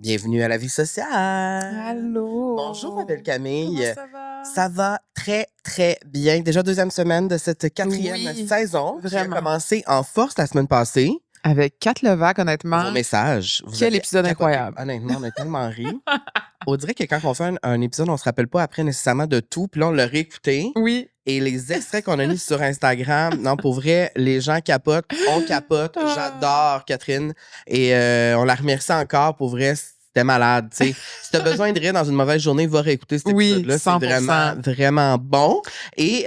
Bienvenue à la vie sociale. Allô. Bonjour, ma belle Camille. Comment ça va? Ça va très, très bien. Déjà deuxième semaine de cette quatrième saison qui a vraiment. commencé en force la semaine passée. Avec Kat Levac, honnêtement. Vos messages. Vous Quel avez épisode capoté. incroyable. Honnêtement, on a tellement ri. On dirait que quand on fait un épisode, on se rappelle pas après nécessairement de tout. Puis là, on l'a réécouté. Oui. Et les extraits qu'on a mis sur Instagram, non, pour vrai, les gens capotent, on capote. J'adore Catherine. Et on la remercie encore, pour vrai. C'était malade, tu sais. Si t'as besoin de rire dans une mauvaise journée, va réécouter cet épisode-là. C'est 100%. vraiment, vraiment bon. Et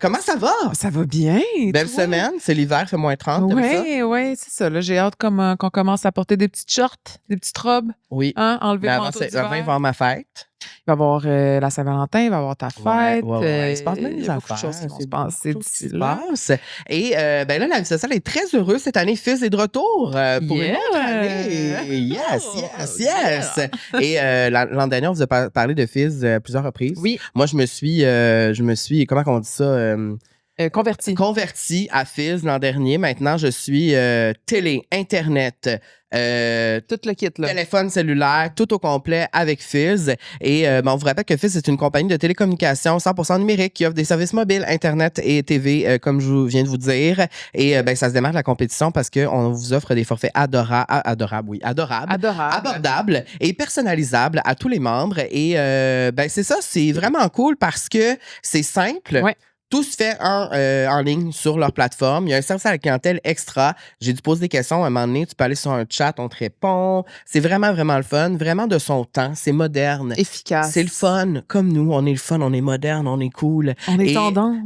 comment ça va? Ça va bien. Belle toi? semaine, c'est l'hiver, fait moins 30. t'aimes ça? Oui, c'est ça. Là, j'ai hâte qu'on commence à porter des petites shorts, des petites robes. Oui. Hein, enlever Mais le avant, manteau avant, il va y d'hiver. avoir ma fête. Il va y avoir la Saint-Valentin, il va y avoir ta fête. Ouais. Il se passe bien il y des a beaucoup de affaires. choses qui vont se passer beaucoup de choses d'ici qui se là. passent. Et ben là, la vie sociale est très heureuse cette année. Fils est de retour pour une Yeah! autre année. Yes. Yeah! Et l'an dernier, on vous a parlé de Fils à plusieurs reprises. Oui, Moi, je me suis, comment on dit ça? converti. Converti à Fizz l'an dernier. Maintenant, je suis télé, Internet, Tout le kit, là. téléphone cellulaire, tout au complet avec Fizz. Et on vous rappelle que Fizz est une compagnie de télécommunications 100% numérique qui offre des services mobiles, Internet et TV, comme je viens de vous dire. Et ça se démarre de la compétition parce qu'on vous offre des forfaits adorables, abordables et personnalisables à tous les membres. Et c'est ça, c'est vraiment cool parce que c'est simple. Ouais. Tout se fait en ligne sur leur plateforme. Il y a un service à la clientèle extra. J'ai dû poser des questions. À un moment donné, tu peux aller sur un chat, on te répond. C'est vraiment, vraiment le fun. Vraiment de son temps. C'est moderne. Efficace. C'est le fun. Comme nous, on est le fun, on est moderne, on est cool. On est Et tendance.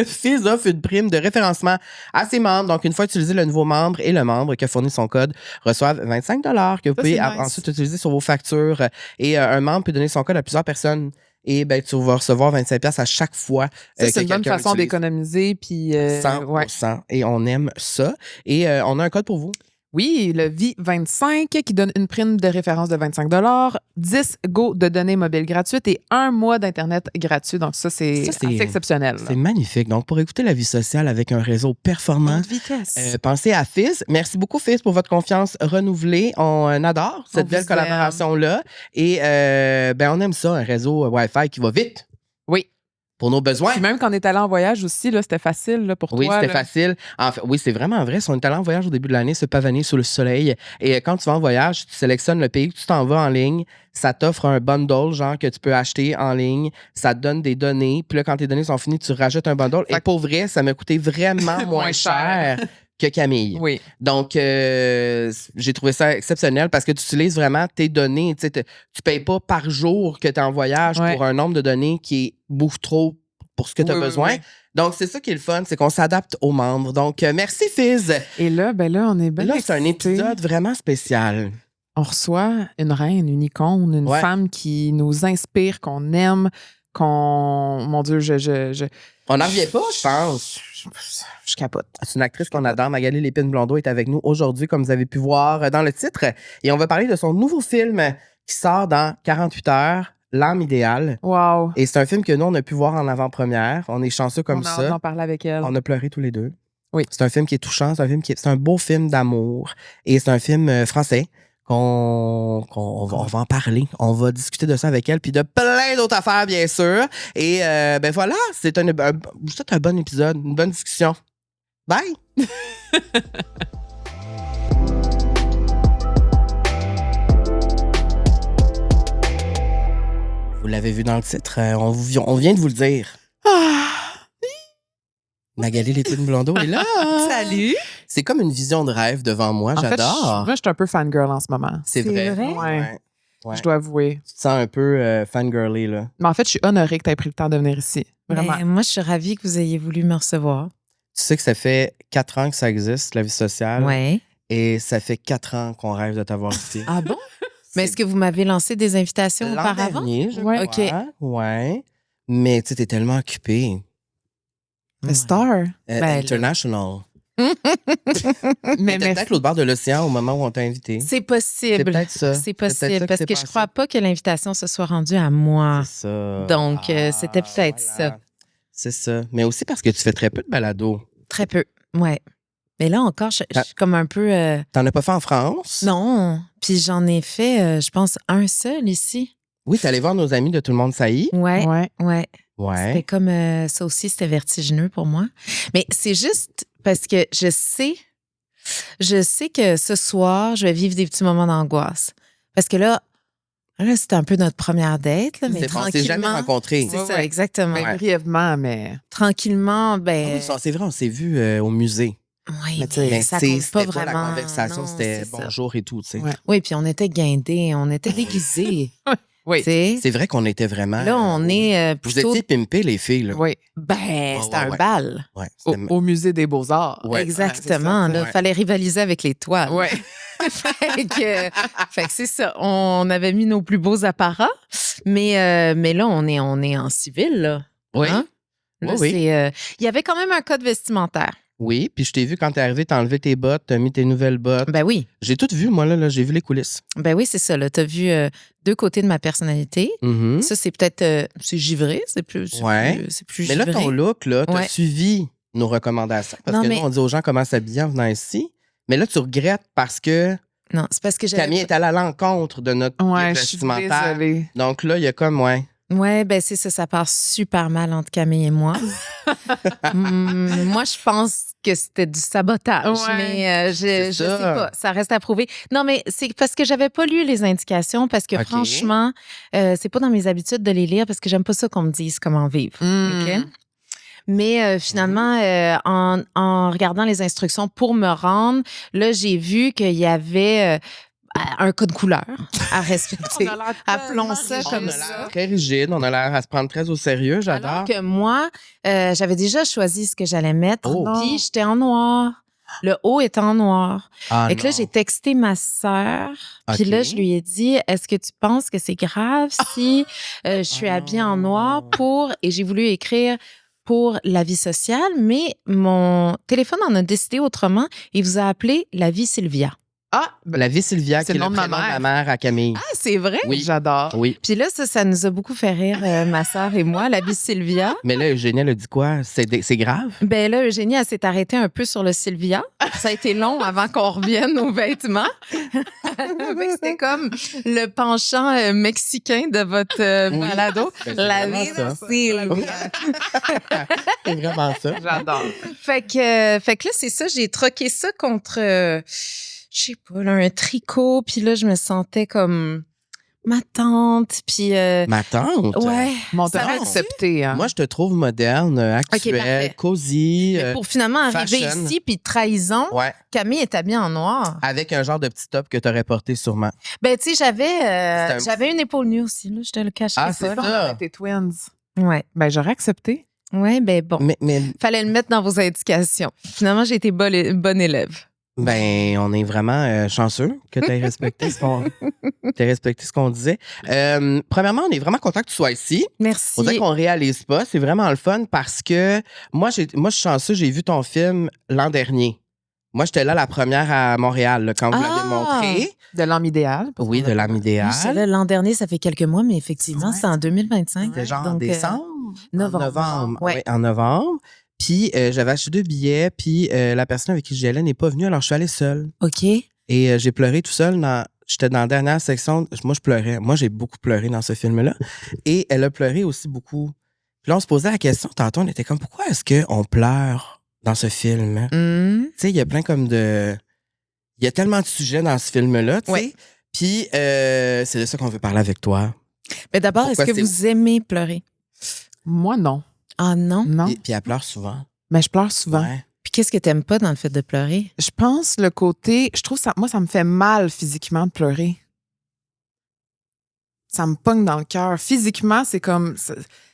Fizz offre une prime de référencement à ses membres. Donc, une fois utilisé, le nouveau membre et le membre qui a fourni son code reçoivent 25 $ que vous pouvez c'est nice. ensuite utiliser sur vos factures. Et un membre peut donner son code à plusieurs personnes. Et tu vas recevoir 25$ à chaque fois. Ça, c'est une bonne quelqu'un façon l'utilise. d'économiser. Puis, 100%. ouais. Et on aime ça. Et on a un code pour vous. Oui, le VI25 qui donne une prime de référence de 25 $, 10 go de données mobiles gratuites et 1 mois d'Internet gratuit. Donc, ça, c'est assez exceptionnel. C'est magnifique. Donc, pour écouter la vie sociale avec un réseau performant, Haute vitesse. pensez à Fizz. Merci beaucoup, Fizz, pour votre confiance renouvelée. On adore cette belle vous collaboration-là. Et on aime ça, un réseau Wi-Fi qui va vite. Oui. Pour nos besoins. Puis même quand on est allé en voyage aussi, là, c'était facile là, pour Oui, toi. c'était là. facile. En fait, oui, c'est vraiment vrai. Si on est allé en voyage au début de l'année, se pavaner sous le soleil. Et quand tu vas en voyage, tu sélectionnes le pays que tu t'en vas en ligne. Ça t'offre un bundle, genre, que tu peux acheter en ligne. Ça te donne des données. Puis là, quand tes données sont finies, tu rajoutes un bundle. Et pour vrai, ça m'a coûté vraiment moins cher que Camille. Oui. Donc, j'ai trouvé ça exceptionnel parce que tu utilises vraiment tes données. Tu payes pas par jour que tu es en voyage pour un nombre de données qui est beaucoup trop pour ce que tu as besoin. Oui. Donc, c'est ça qui est le fun, c'est qu'on s'adapte aux membres. Donc, merci Fizz. Et là, on est bien Là, c'est un excités. épisode vraiment spécial. On reçoit une reine, une icône, une femme qui nous inspire, qu'on aime, Mon Dieu, On n'en revient pas, je pense. Je capote. C'est une actrice qu'on adore. Magali Lépine-Blondeau est avec nous aujourd'hui, comme vous avez pu voir dans le titre. Et on va parler de son nouveau film qui sort dans 48 heures. L'âme idéale. Wow. Et c'est un film que nous, on a pu voir en avant-première. On est chanceux comme ça. On a hâte d'en parler avec elle. On a pleuré tous les deux. Oui. C'est un film qui est touchant. C'est un beau film d'amour. Et c'est un film français on va en parler. On va discuter de ça avec elle. Puis de plein d'autres affaires, bien sûr. Et voilà, c'est un bon épisode, une bonne discussion. Bye! Vous l'avez vu dans le titre, on vient de vous le dire. Magali Lépine-Blondeau est là. Salut. C'est comme une vision de rêve devant moi. J'adore. Moi, je suis un peu fangirl en ce moment. C'est vrai? Ouais. Ouais. Je dois avouer. Tu te sens un peu fangirly, là. Mais en fait, je suis honorée que tu aies pris le temps de venir ici. Vraiment. Mais moi, je suis ravie que vous ayez voulu me recevoir. Tu sais que ça fait 4 ans que ça existe, la vie sociale. Ouais. Et ça fait 4 ans qu'on rêve de t'avoir ici. Ah bon? Mais est-ce que vous m'avez lancé des invitations auparavant? Dernier, je Ouais. crois. OK. Ouais. Mais tu sais, t'es tellement occupée. The star. International. Mais T'étais peut-être l'autre bord de l'océan au moment où on t'a invité. C'est possible. C'est peut-être ça. C'est C'est peut-être ça possible. qui Parce s'est que je passé. crois pas que l'invitation se soit rendue à moi. C'est ça. Donc, c'était peut-être voilà. C'est ça. Mais aussi parce que tu fais très peu de balado. Très peu. Ouais. Mais là encore, je suis comme un peu... T'en as pas fait en France? Non. Puis j'en ai fait, je pense, un seul ici. Oui, t'es allé voir nos amis de Tout le monde saillit. Ouais. Ouais. C'était comme... ça aussi, c'était vertigineux pour moi. Mais c'est juste parce que je sais que ce soir, je vais vivre des petits moments d'angoisse. Parce que là, c'était un peu notre première date, là, mais C'est bon, on s'est jamais tranquillement... rencontrés. C'est ça, exactement. Ben, brièvement, mais... Tranquillement, Oui, c'est vrai, on s'est vus au musée. Oui, Mais tu sais, mais ça tu sais, compte pas c'était vraiment. la conversation, Non, c'était c'est ça. bonjour et tout, tu sais. Ouais. Oui, puis on était guindés, on était déguisés. Oui. Tu sais. C'est vrai qu'on était vraiment... Là, on est Vous plutôt... étiez pimpés, les filles, là. Oui. Ben, c'était un ouais. bal. Ouais, Au, c'était- au musée des Beaux-Arts. Ouais. Exactement. Ouais, c'est ça, Il ouais. fallait rivaliser avec les toiles. Ouais. fait que c'est ça. On avait mis nos plus beaux apparats, mais là, on est en civil, là. Oui. Hein? Là, Oui, oui. il y avait quand même un code vestimentaire. Oui, puis je t'ai vu quand t'es arrivé, t'as enlevé tes bottes, t'as mis tes nouvelles bottes. Ben oui. J'ai tout vu, moi, là, j'ai vu les coulisses. Ben oui, c'est ça. Tu as vu deux côtés de ma personnalité. Mhm. Ça, c'est peut-être... c'est givré. C'est plus Mais là, givré. ton look, là, t'as Ouais. suivi nos recommandations. Parce Non, que mais- nous, on dit aux gens comment s'habiller en venant ici. Mais là, tu regrettes parce que Non, c'est parce que j'avais... Camille est allée à l'encontre de notre Ouais, guide je suis vestimentaire. désolée. Donc là, il y a comme, Ouais, ben c'est ça, ça part super mal entre Camille et moi. Moi, je pense que c'était du sabotage, Ouais. mais je sais ça. pas, ça reste à prouver. Non, mais c'est parce que j'avais pas lu les indications, parce que OK. franchement, c'est pas dans mes habitudes de les lire, parce que j'aime pas ça qu'on me dise comment vivre. Mm. OK? Mais finalement, en regardant les instructions pour me rendre, là, j'ai vu qu'il y avait un code couleur à respecter. Appelons ça On comme a ça. l'air très rigide, on a l'air à se prendre très au sérieux, j'adore. Alors que moi, j'avais déjà choisi ce que j'allais mettre. Oh. Puis j'étais en noir. Le haut était en noir. Ah, Et que là, non. j'ai texté ma sœur. Puis OK. là, je lui ai dit, est-ce que tu penses que c'est grave si je suis habillée en noir pour... Et j'ai voulu écrire pour la vie sociale, mais mon téléphone en a décidé autrement. Il vous a appelé la vie Sylvia. Ah, ben, La vie Sylvia, C'est qui est le le nom de ma prénom de ma mère. mère à Camille. Ah, c'est vrai? Oui. j'adore. Oui. Puis là, ça nous a beaucoup fait rire, ma sœur et moi, la vie Sylvia. Mais là, Eugénie, elle a dit quoi? C'est grave? Ben là, Eugénie, elle s'est arrêtée un peu sur le Sylvia. Ça a été long avant qu'on revienne aux vêtements. Fait que C'était comme le penchant mexicain de votre balado. Ben, c'est La vraiment vie ça. Sylvia. C'est vraiment ça. J'adore. Fait que là, c'est ça, j'ai troqué ça contre, je sais pas, là, un tricot. Puis là, je me sentais comme ma tante. Puis Ma tante? ouais. Mon Ça t'as va-tu? accepté. Hein? Moi, je te trouve moderne, actuelle, parfait. cosy. Mais pour finalement arriver fashion. ici, puis trahison, Ouais, Camille est habillée en noir. avec un genre de petit top que tu aurais porté sûrement. Ben, tu sais, un- j'avais une épaule nue aussi, là. Je te le cacherai Ah, pas. c'est là. ça. Tes twins. Ouais. Ben, j'aurais accepté. Ouais, ben bon. Mais Fallait le mettre dans vos indications. Finalement, j'ai été bonne élève. ben, on est vraiment chanceux que tu aies respecté ce qu'on disait. Premièrement, on est vraiment content que tu sois ici. Merci. On dirait qu'on réalise pas. C'est vraiment le fun parce que moi, je suis chanceux, j'ai vu ton film l'an dernier. Moi, j'étais là la première à Montréal, là, quand vous Ah! l'avez montré. De l'âme idéale. parce Oui, qu'on de a- l'âme idéale. Je suis là l'an dernier, ça fait quelques mois, mais effectivement, Ouais. c'est en 2025. C'était genre Donc, décembre? novembre. En novembre. Ouais. Oui, en novembre. Puis j'avais acheté 2 billets, puis la personne avec qui j'y allais n'est pas venue, alors je suis allée seule. OK. Et j'ai pleuré tout seul. J'étais dans la dernière section. Moi, je pleurais. Moi, j'ai beaucoup pleuré dans ce film-là. Et elle a pleuré aussi beaucoup. Puis là, on se posait la question, tantôt, on était comme, pourquoi est-ce qu'on pleure dans ce film? Tu sais, il y a plein comme de... Il y a tellement de sujets dans ce film-là, tu sais. Ouais. Puis c'est de ça qu'on veut parler avec toi. Mais d'abord, est-ce Pourquoi que c'est- vous aimez pleurer? Moi, non. Ah non? Non. Puis elle pleure souvent. Mais je pleure souvent. Ouais. Puis qu'est-ce que t'aimes pas dans le fait de pleurer? Je pense le côté. Je trouve ça. Moi, ça me fait mal physiquement de pleurer. Ça me pogne dans le cœur. Physiquement, c'est comme.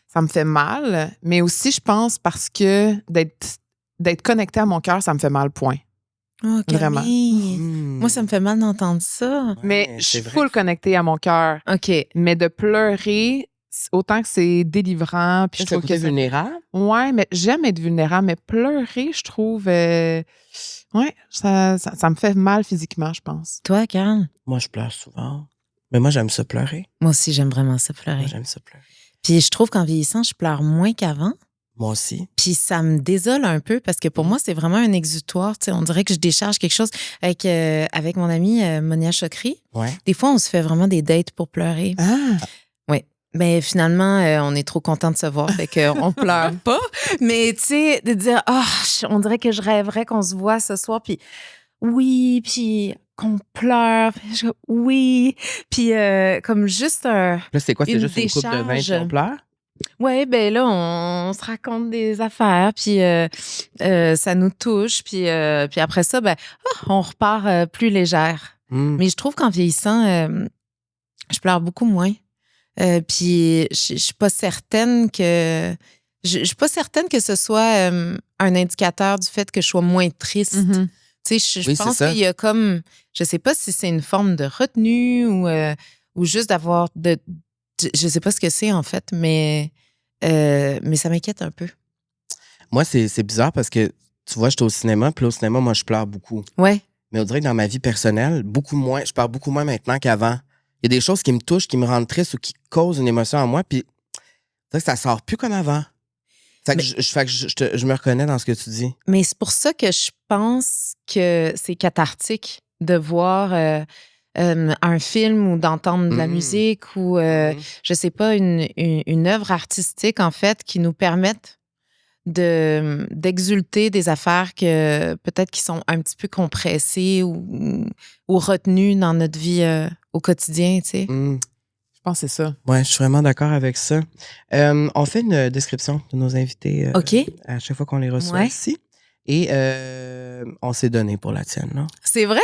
Ça me fait mal, mais aussi, je pense, parce que d'être connecté à mon cœur, ça me fait mal, point. Oh, Vraiment. Camille. Hmm. Moi, ça me fait mal d'entendre ça. Mais je c'est suis vrai. full connectée à mon cœur. OK. Mais de pleurer, autant que c'est délivrant, puis je Ça trouve que côté vulnérable. Ouais, mais j'aime être vulnérable, mais pleurer, je trouve. Ouais, ça me fait mal physiquement, je pense. Toi, Carl? Moi, je pleure souvent. Mais moi, j'aime ça pleurer. Moi aussi, j'aime vraiment ça pleurer. Moi, j'aime ça pleurer. Puis je trouve qu'en vieillissant, je pleure moins qu'avant. Moi aussi. Puis ça me désole un peu parce que pour moi, c'est vraiment un exutoire. Tu sais, on dirait que je décharge quelque chose avec mon amie Monia Chokri. Ouais. Des fois, on se fait vraiment des dates pour pleurer. Ah! Oui. Mais finalement, on est trop content de se voir, fait qu'on pleure pas. Mais tu sais, de dire, on dirait que je rêverais qu'on se voit ce soir, puis oui, puis qu'on pleure, puis oui, puis comme juste Là, c'est quoi? C'est une juste une coupe de vin décharge. puis on pleure? Ouais, ben là, on se raconte des affaires, puis ça nous touche, puis après ça, ben, on repart plus légère. Mais je trouve qu'en vieillissant, je pleure beaucoup moins. Puis je suis pas certaine que je suis pas certaine que ce soit un indicateur du fait que je sois moins triste. Mhm. Tu sais, je Oui, pense c'est ça. qu'il y a comme, je sais pas si c'est une forme de retenue ou juste d'avoir je sais pas ce que c'est en fait, mais ça m'inquiète un peu. Moi, c'est bizarre parce que, tu vois, j'étais au cinéma, puis au cinéma, moi, je pleure beaucoup. Ouais. Mais on dirait que dans ma vie personnelle, beaucoup moins, je pleure beaucoup moins maintenant qu'avant. Il y a des choses qui me touchent, qui me rendent triste ou qui causent une émotion en moi, puis c'est vrai que ça sort plus comme avant. Fait que, je me reconnais dans ce que tu dis. Mais c'est pour ça que je pense que c'est cathartique de voir un film ou d'entendre de la musique ou, je sais pas, une œuvre artistique, en fait, qui nous permette d'exulter des affaires que peut-être qui sont un petit peu compressées ou retenues dans notre vie au quotidien, tu sais. Je pense que c'est ça. Ouais, je suis vraiment d'accord avec ça. On fait une description de nos invités OK. à chaque fois qu'on les reçoit Ouais. ici. Et on s'est donné pour la tienne, non? C'est vrai?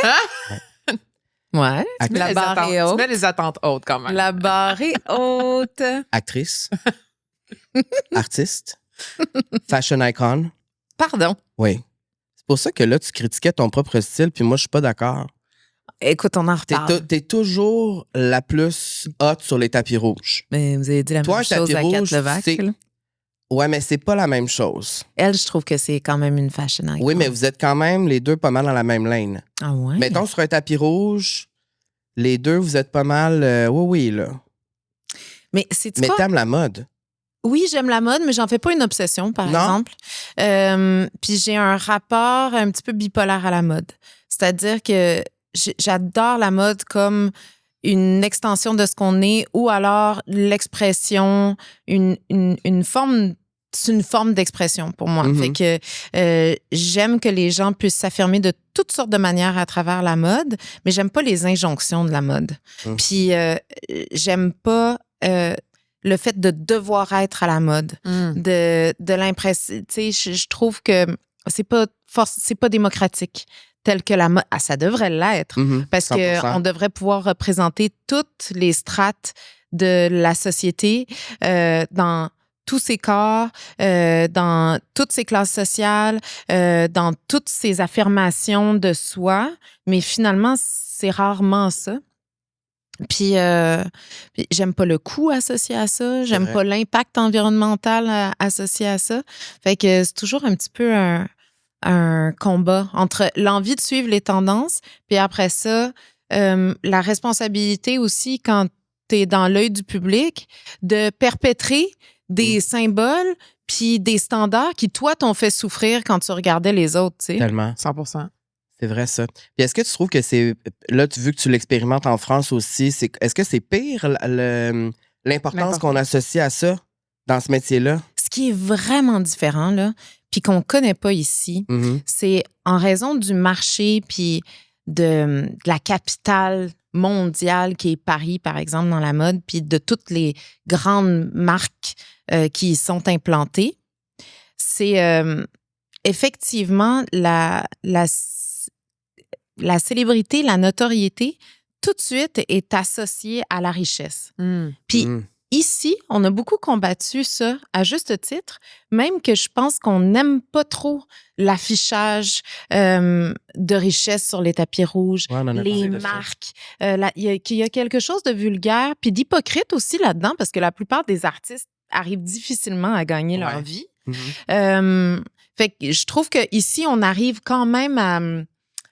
Ouais. Actrice. La barre est Tu haute. mets les attentes hautes quand même. La barre est haute. Actrice, artiste, fashion icon. Pardon. Oui. C'est pour ça que là, tu critiquais ton propre style, puis moi, je suis pas d'accord. Écoute, on en reparle. T'es toujours la plus hot sur les tapis rouges. Mais vous avez dit la Toi, même un tapis chose à Kat rouge, Levac. c'est- là. Ouais, mais c'est pas la même chose. Elle, je trouve que c'est quand même une fashion icon. Oui, mais vous êtes quand même les deux pas mal dans la même lane. Ah ouais? Mettons sur un tapis rouge, les deux, vous êtes pas mal. Oui, là. Mais c'est Mais quoi? t'aimes la mode. Oui, j'aime la mode, mais j'en fais pas une obsession, par Non? exemple. Puis j'ai un rapport un petit peu bipolaire à la mode. C'est-à-dire que j'adore la mode comme une extension de ce qu'on est ou alors l'expression, une forme. C'est une forme d'expression pour moi. Mhm. Fait que j'aime que les gens puissent s'affirmer de toutes sortes de manières à travers la mode, mais j'aime pas les injonctions de la mode. Puis j'aime pas le fait de devoir être à la mode, de l'impression. Tu sais, je trouve que c'est pas démocratique tel que la mode. Ah, ça devrait l'être parce 100%. qu'on devrait pouvoir représenter toutes les strates de la société dans tous ses corps, dans toutes ses classes sociales, dans toutes ses affirmations de soi. Mais finalement, c'est rarement ça. Puis j'aime pas le coût associé à ça. J'aime vrai. pas l'impact environnemental associé à ça. Fait que c'est toujours un petit peu un combat entre l'envie de suivre les tendances, puis après ça, la responsabilité aussi quand tu es dans l'œil du public de perpétrer des symboles puis des standards qui, toi, t'ont fait souffrir quand tu regardais les autres, tu sais. Tellement. 100%. C'est vrai, ça. Puis est-ce que tu trouves que c'est. Là, vu que tu l'expérimentes en France aussi, est-ce que c'est pire l'importance qu'on associe à ça dans ce métier-là? Ce qui est vraiment différent, là, puis qu'on connaît pas ici, c'est en raison du marché puis de la capitale mondiale qui est Paris, par exemple, dans la mode, puis de toutes les grandes marques qui y sont implantées. C'est effectivement la célébrité, la notoriété, tout de suite est associée à la richesse. Puis ici, on a beaucoup combattu ça à juste titre, même que je pense qu'on n'aime pas trop l'affichage de richesse sur les tapis rouges, Ouais, on en a les parlé de ça. marques. Il y a quelque chose de vulgaire, puis d'hypocrite aussi là-dedans, parce que la plupart des artistes arrivent difficilement à gagner leur Ouais. vie. Fait que je trouve qu'ici, on arrive quand même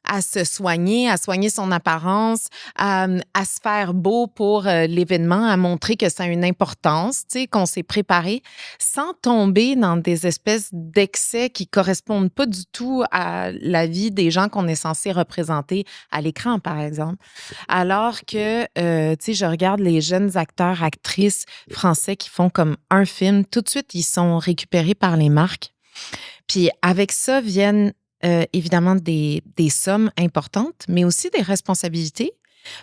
à se soigner, à soigner son apparence, à se faire beau pour l'événement, à montrer que ça a une importance, tu sais, qu'on s'est préparé, sans tomber dans des espèces d'excès qui correspondent pas du tout à la vie des gens qu'on est censé représenter à l'écran, par exemple. Alors que, tu sais, je regarde les jeunes acteurs, actrices français qui font comme un film, tout de suite, ils sont récupérés par les marques. Puis avec ça viennent évidemment des sommes importantes, mais aussi des responsabilités.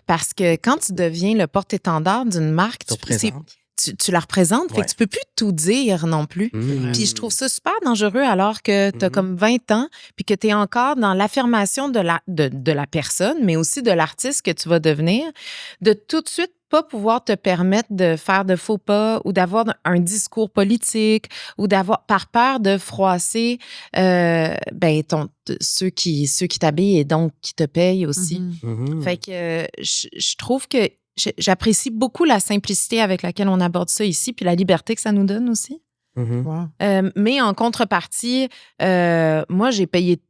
Parce que quand tu deviens le porte-étendard d'une marque, tu la représentes, fait que tu peux plus tout dire non plus. Puis je trouve ça super dangereux alors que tu as comme 20 ans puis que tu es encore dans l'affirmation de la personne, mais aussi de l'artiste que tu vas devenir, de tout de suite pas pouvoir te permettre de faire de faux pas ou d'avoir un discours politique ou d'avoir par peur de froisser ceux qui t'habillent et donc qui te payent aussi. Fait que je trouve que j'apprécie beaucoup la simplicité avec laquelle on aborde ça ici, puis la liberté que ça nous donne aussi. Wow. Mais en contrepartie, moi, j'ai payé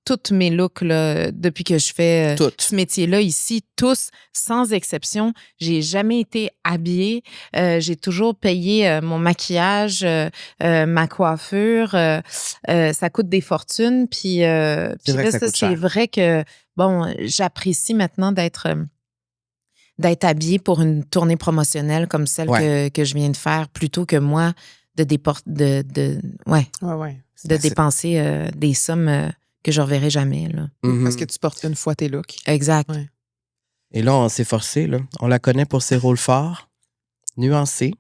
toutes mes looks là, depuis que je fais ce métier-là ici, tous, sans exception. J'ai jamais été habillée. J'ai toujours payé mon maquillage, ma coiffure. Ça coûte des fortunes. Puis c'est vrai que, bon, j'apprécie maintenant d'être habillée pour une tournée promotionnelle comme celle que je viens de faire, plutôt que moi de dépenser des sommes que je ne reverrai jamais. Là. Parce que tu portes une fois tes looks. Exact. Ouais. Et là, on s'est forcé. Là. On la connaît pour ses rôles forts, nuancés,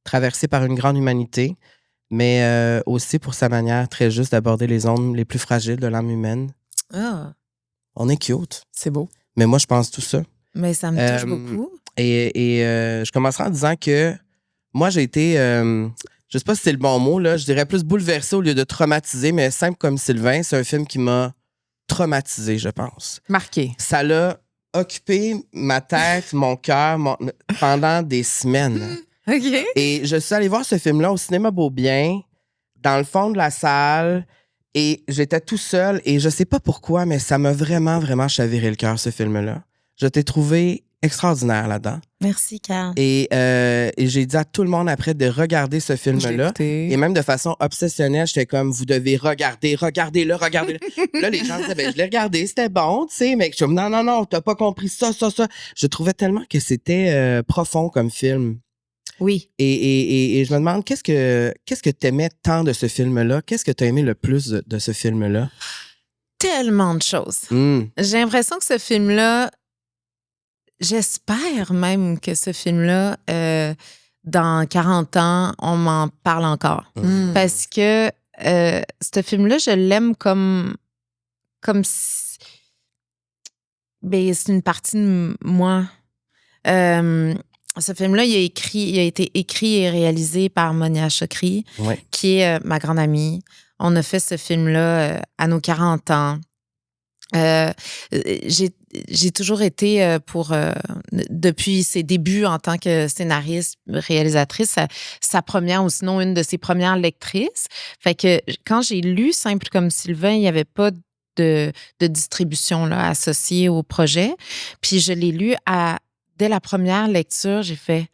traversés par une grande humanité, mais aussi pour sa manière très juste d'aborder les ondes les plus fragiles de l'âme humaine. Ah. On est cute. C'est beau. Mais moi, je pense tout ça. Mais ça me touche beaucoup. Et je commencerai en disant que moi, j'ai été, je sais pas si c'est le bon mot, là, je dirais plus bouleversé au lieu de traumatisé, mais Simple comme Sylvain, c'est un film qui m'a traumatisé, je pense. Marqué. Ça l'a occupé ma tête, mon cœur pendant des semaines. OK. Et je suis allée voir ce film-là au cinéma Beaubien, dans le fond de la salle, et j'étais tout seul, et je sais pas pourquoi, mais ça m'a vraiment, vraiment chaviré le cœur, ce film-là. Je t'ai trouvé extraordinaire là-dedans. Merci, Carl. Et j'ai dit à tout le monde après de regarder ce film-là. Et même de façon obsessionnelle, j'étais comme, vous devez regardez-le. Là, les gens disaient, je l'ai regardé, c'était bon, tu sais, mais je suis comme, non, t'as pas compris ça. Je trouvais tellement que c'était profond comme film. Oui. Et je me demande, qu'est-ce que t'aimais tant de ce film-là? Qu'est-ce que t'as aimé le plus de ce film-là? Tellement de choses. J'ai l'impression que ce film-là, j'espère même que ce film-là, dans 40 ans, on m'en parle encore. Parce que ce film-là, je l'aime comme si... Ben, c'est une partie de moi. Ce film-là, il a été écrit et réalisé par Monia Chokri, qui est ma grande amie. On a fait ce film-là à nos 40 ans. J'ai toujours été depuis ses débuts en tant que scénariste, réalisatrice, sa première ou sinon une de ses premières lectrices. Fait que quand j'ai lu Simple comme Sylvain, il n'y avait pas de distribution là, associée au projet. Puis je l'ai lu dès la première lecture, j'ai fait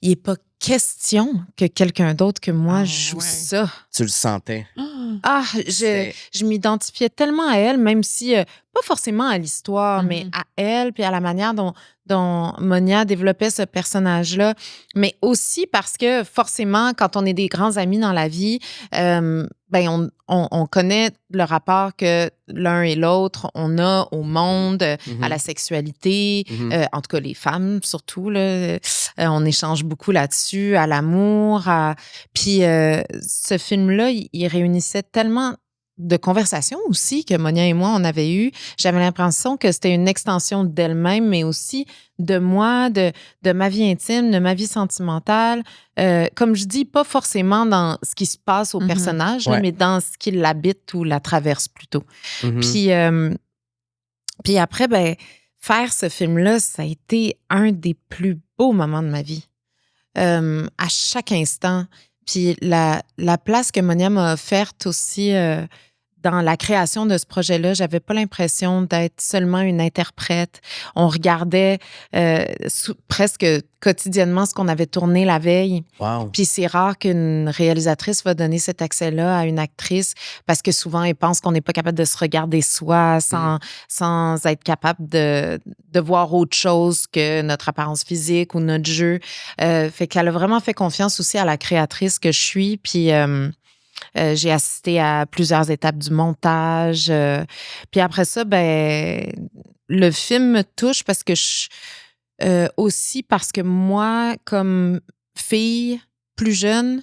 il n'est pas question que quelqu'un d'autre que moi joue ça. Tu le sentais. Je m'identifiais tellement à elle, même si, pas forcément à l'histoire, mais à elle, puis à la manière dont Monia développait ce personnage-là. Mais aussi parce que, forcément, quand on est des grands amis dans la vie, on connaît le rapport que l'un et l'autre, on a au monde, à la sexualité, en tout cas les femmes surtout, là, on échange beaucoup là-dessus, à l'amour. Puis ce film-là, il réunissait tellement de conversations aussi que Monia et moi, on avait eu. J'avais l'impression que c'était une extension d'elle-même, mais aussi de moi, de ma vie intime, de ma vie sentimentale. Comme je dis, pas forcément dans ce qui se passe au personnage, là, mais dans ce qui l'habite ou la traverse plutôt. Puis après, faire ce film-là, ça a été un des plus beaux moments de ma vie. À chaque instant. Puis la place que Monia m'a offerte aussi dans la création de ce projet-là, j'avais pas l'impression d'être seulement une interprète. On regardait presque quotidiennement ce qu'on avait tourné la veille. Wow. Puis c'est rare qu'une réalisatrice va donner cet accès-là à une actrice parce que souvent, elle pense qu'on n'est pas capable de se regarder soi sans être capable de voir autre chose que notre apparence physique ou notre jeu. Fait qu'elle a vraiment fait confiance aussi à la créatrice que je suis. Puis j'ai assisté à plusieurs étapes du montage. Puis après ça, ben le film me touche parce que aussi parce que moi, comme fille plus jeune,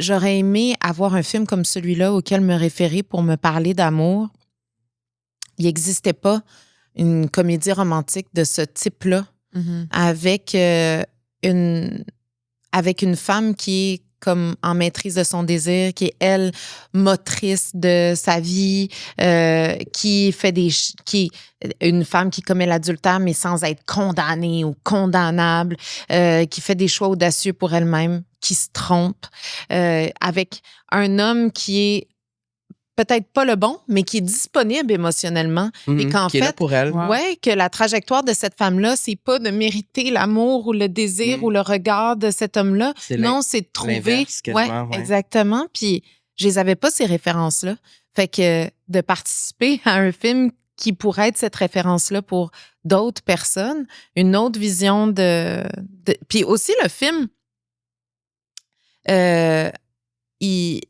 j'aurais aimé avoir un film comme celui-là auquel me référer pour me parler d'amour. Il n'existait pas une comédie romantique de ce type-là avec une femme qui est comme en maîtrise de son désir, qui est, elle, motrice de sa vie, qui est une femme qui commet l'adultère, mais sans être condamnée ou condamnable, qui fait des choix audacieux pour elle-même, qui se trompe, avec un homme qui est peut-être pas le bon, mais qui est disponible émotionnellement. Et qu'en qui est là fait, pour elle. ouais, que la trajectoire de cette femme-là, c'est pas de mériter l'amour ou le désir ou le regard de cet homme-là. Non, c'est de trouver. L'inverse, quasiment, ouais. Exactement. Puis, je les avais pas, ces références-là. Fait que de participer à un film qui pourrait être cette référence-là pour d'autres personnes, une autre vision de... Puis aussi, le film, il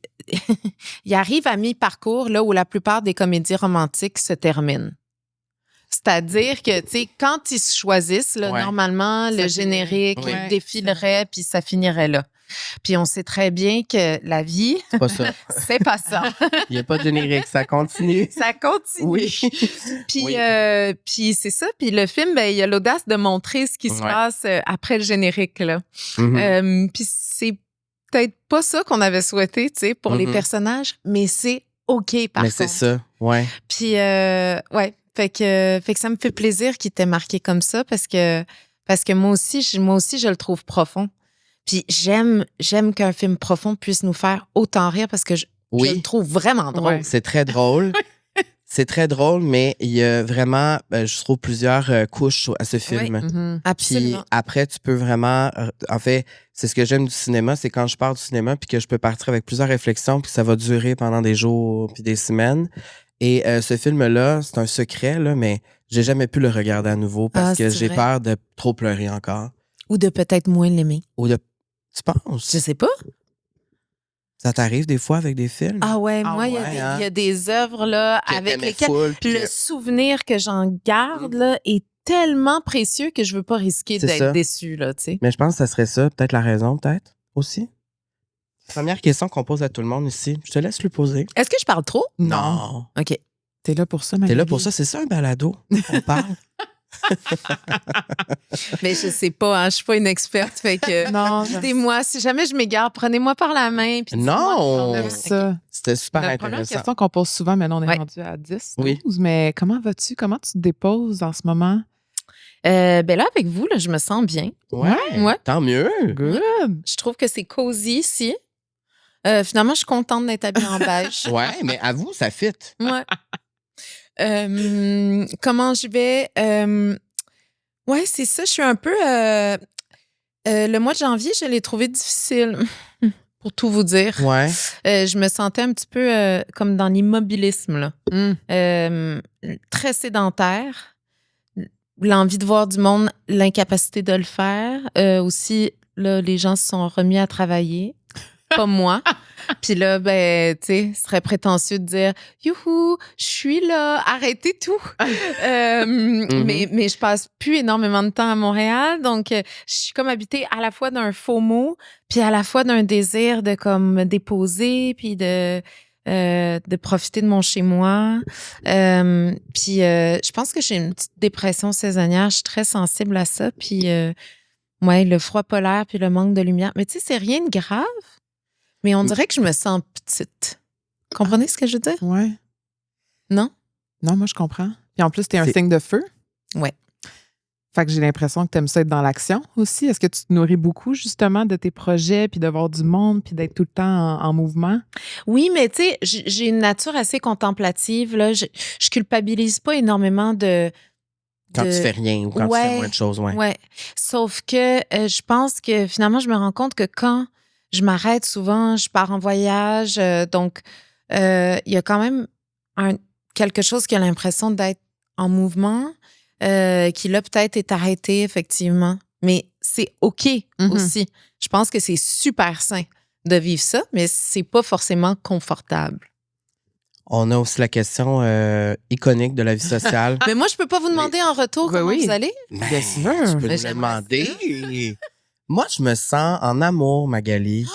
arrive à mi-parcours, là où la plupart des comédies romantiques se terminent. C'est-à-dire que, tu sais, quand ils se choisissent, là, normalement, le générique défilerait, puis ça finirait là. Puis on sait très bien que la vie, c'est pas ça. C'est pas ça. Il n'y a pas de générique, ça continue. Ça continue. Oui. Puis, puis c'est ça. Puis le film, ben, il a l'audace de montrer ce qui se passe après le générique, là. Puis c'est peut-être pas ça qu'on avait souhaité, tu sais, pour les personnages, mais c'est OK, par contre. Mais c'est ça, ouais. Puis, ouais, fait que ça me fait plaisir qu'il t'ait marqué comme ça parce que moi aussi, je le trouve profond. Puis j'aime qu'un film profond puisse nous faire autant rire parce que je le trouve vraiment drôle. Ouais. C'est très drôle. C'est très drôle, mais il y a vraiment, je trouve, plusieurs couches à ce film. Absolument. Puis après, tu peux vraiment... En fait, c'est ce que j'aime du cinéma, c'est quand je pars du cinéma puis que je peux partir avec plusieurs réflexions puis que ça va durer pendant des jours puis des semaines. Et ce film-là, c'est un secret, là, mais j'ai jamais pu le regarder à nouveau parce que j'ai peur de trop pleurer encore. Ou de peut-être moins l'aimer. Ou de... Tu penses? Je sais pas. Ça t'arrive des fois avec des films? Ah ouais, moi, il y a des œuvres là, avec lesquelles le souvenir que j'en garde là, est tellement précieux que je veux pas risquer d'être déçue, là, tu sais. Mais je pense que ça serait ça, peut-être la raison, peut-être, aussi. Première question qu'on pose à tout le monde ici. Je te laisse lui poser. Est-ce que je parle trop? Non. OK. T'es là pour ça, Marie. T'es là pour ça, c'est ça un balado. On parle. Mais je sais pas, hein, je suis pas une experte, fait que non, aidez-moi, si jamais je m'égare, prenez-moi par la main. Puis non! Ça. C'était super La intéressant. première question qu'on pose souvent, mais là, on est rendu à 10, 12, oui. Mais comment vas-tu? Comment tu te déposes en ce moment? Ben là, avec vous, là, je me sens bien. Ouais. Tant mieux. Good. Je trouve que c'est cosy ici. Finalement, je suis contente d'être habillée en beige. Ouais, mais à vous, ça fit. Ouais. Comment je vais? Ouais, c'est ça. Je suis un peu. Le mois de janvier, je l'ai trouvé difficile, pour tout vous dire. Ouais. Je me sentais un petit peu comme dans l'immobilisme, là. Très sédentaire. L'envie de voir du monde, l'incapacité de le faire. Aussi, là, les gens se sont remis à travailler. Pas moi. Puis là, ben, tu sais, ce serait prétentieux de dire « Youhou, je suis là, arrêtez tout! Mais je passe plus énormément de temps à Montréal, donc je suis comme habitée à la fois d'un FOMO, puis à la fois d'un désir de comme me déposer, puis de profiter de mon chez-moi. Puis je pense que j'ai une petite dépression saisonnière, je suis très sensible à ça, puis ouais, le froid polaire, puis le manque de lumière. Mais tu sais, c'est rien de grave. Mais on dirait que je me sens petite. Comprenez ce que je veux dire? Ouais. Non? Non, moi, je comprends. Puis en plus, t'es un signe de feu. Ouais. Fait que j'ai l'impression que tu aimes ça être dans l'action aussi. Est-ce que tu te nourris beaucoup, justement, de tes projets, puis de voir du monde, puis d'être tout le temps en mouvement? Oui, mais tu sais, j'ai une nature assez contemplative. Là. Je culpabilise pas énormément Quand tu de- fais rien ou quand tu fais moins de choses, ouais. Ouais. Sauf que je pense que finalement, je me rends compte que quand je m'arrête souvent, je pars en voyage. Donc, il y a quand même quelque chose qui a l'impression d'être en mouvement, qui là peut-être est arrêté, effectivement. Mais c'est OK Mhm. aussi. Je pense que c'est super sain de vivre ça, mais c'est pas forcément confortable. On a aussi la question iconique de la vie sociale. Mais moi, je peux pas vous demander en retour Oui, comment oui. vous allez. Bien sûr. Tu peux Mais nous le j'aimerais demander. Moi, je me sens en amour, Magali.